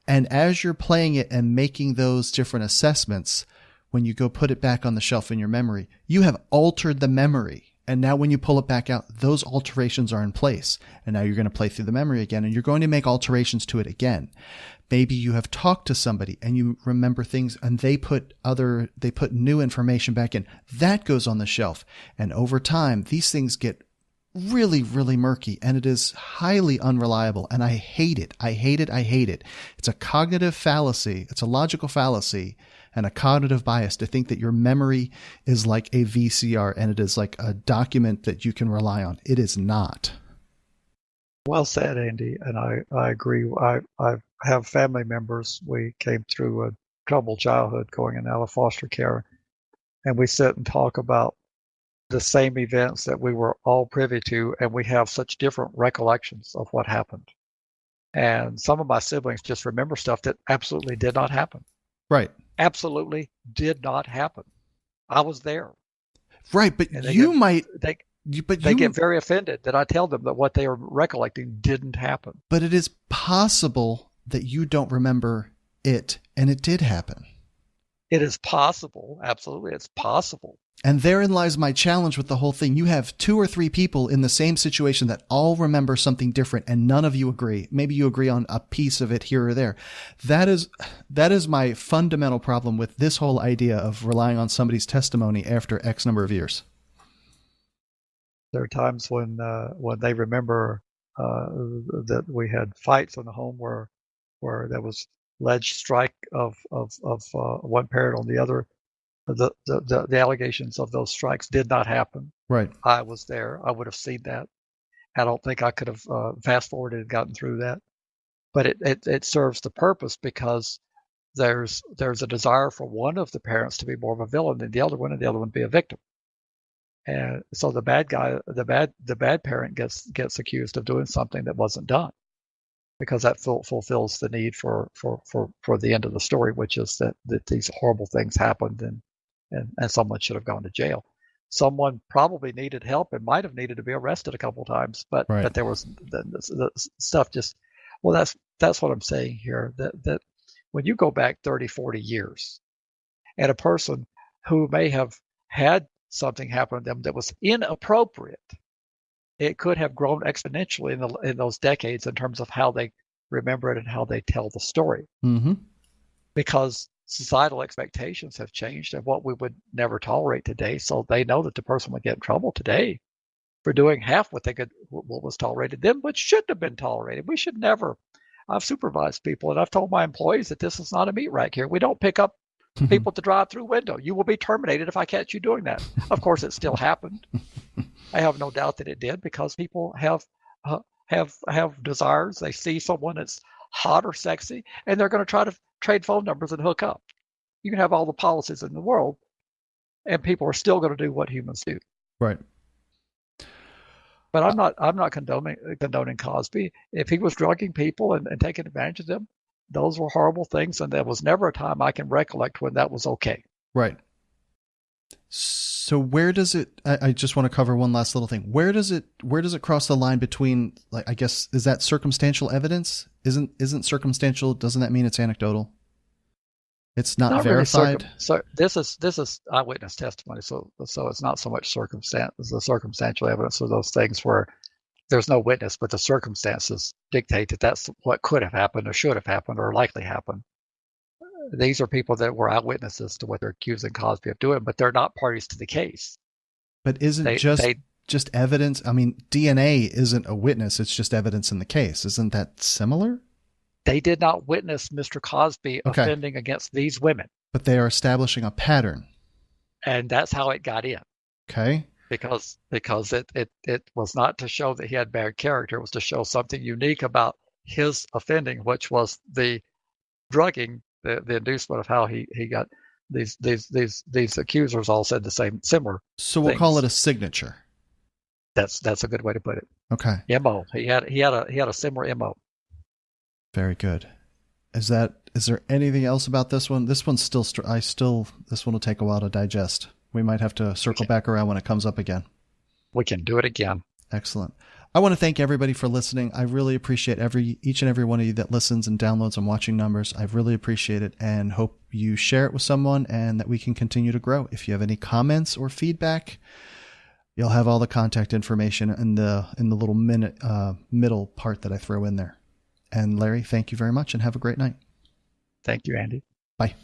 And as you're playing it and making those different assessments, when you go put it back on the shelf in your memory, you have altered the memory. And now when you pull it back out, those alterations are in place. And now you're going to play through the memory again, and you're going to make alterations to it again. Maybe you have talked to somebody and you remember things, and they put new information back in. That goes on the shelf. And over time, these things get really, really murky, and it is highly unreliable. And I hate it. I hate it. I hate it. It's a cognitive fallacy. It's a logical fallacy and a cognitive bias to think that your memory is like a VCR and it is like a document that you can rely on. It is not. Well said, Andy. And I agree. I have family members. We came through a troubled childhood going in and out of foster care. And we sit and talk about the same events that we were all privy to, and we have such different recollections of what happened. And some of my siblings just remember stuff that absolutely did not happen. Right. Absolutely did not happen. I was there. Right, but they get very offended that I tell them that what they are recollecting didn't happen. But it is possible that you don't remember it, and it did happen. It is possible. Absolutely, it's possible. And therein lies my challenge with the whole thing. You have 2 or 3 people in the same situation that all remember something different, and none of you agree. Maybe you agree on a piece of it here or there. That is my fundamental problem with this whole idea of relying on somebody's testimony after X number of years. There are times when they remember that we had fights in the home where there was alleged strike of one parent on the other. The allegations of those strikes did not happen. Right. I was there. I would have seen that. I don't think I could have fast forwarded and gotten through that. But it serves the purpose because there's a desire for one of the parents to be more of a villain than the other one, and the other one be a victim. And so the bad guy, the bad parent gets accused of doing something that wasn't done, because that fulfills the need for the end of the story, which is that these horrible things happened and someone should have gone to jail. Someone probably needed help and might have needed to be arrested a couple of times, but there was the stuff just, well, that's what I'm saying here, that when you go back 30, 40 years and a person who may have had something happen to them that was inappropriate, it could have grown exponentially in those decades in terms of how they remember it and how they tell the story. Mm-hmm. Because societal expectations have changed and what we would never tolerate today. So they know that the person would get in trouble today for doing half what was tolerated then, which shouldn't have been tolerated. We should never. I've supervised people and I've told my employees that this is not a meat rack here. We don't pick up people at the drive-through window. You will be terminated if I catch you doing that. Of course, it still happened. I have no doubt that it did, because people have desires. They see someone that's hot or sexy, and they're going to try to trade phone numbers and hook up. You can have all the policies in the world, and people are still going to do what humans do. Right. But I'm not condoning Cosby. If he was drugging people and taking advantage of them, those were horrible things, and there was never a time I can recollect when that was okay. Right. So where does it, I just want to cover one last little thing. Where does it cross the line between, like, I guess, is that circumstantial evidence? Isn't circumstantial, doesn't that mean it's anecdotal? It's not verified? Really so this is eyewitness testimony. So it's not so much the circumstantial evidence of those things where there's no witness, but the circumstances dictate that that's what could have happened or should have happened or likely happened. These are people that were eyewitnesses to what they're accusing Cosby of doing, but they're not parties to the case. But isn't just evidence? I mean, DNA isn't a witness. It's just evidence in the case. Isn't that similar? They did not witness Mr. Cosby offending against these women. But they are establishing a pattern. And that's how it got in. Okay. Because it was not to show that he had bad character. It was to show something unique about his offending, which was the drugging, the inducement of how he got these accusers all said the similar. So we'll call it a signature. That's a good way to put it. Okay. MO. He had a similar MO. Very good. Is there anything else about this one? This one's still this one will take a while to digest. We might have to circle back around when it comes up again. We can do it again. Excellent. I want to thank everybody for listening. I really appreciate each and every one of you that listens and downloads and watching numbers. I really appreciate it and hope you share it with someone and that we can continue to grow. If you have any comments or feedback, you'll have all the contact information in the little middle part that I throw in there. And Larry, thank you very much and have a great night. Thank you, Andy. Bye.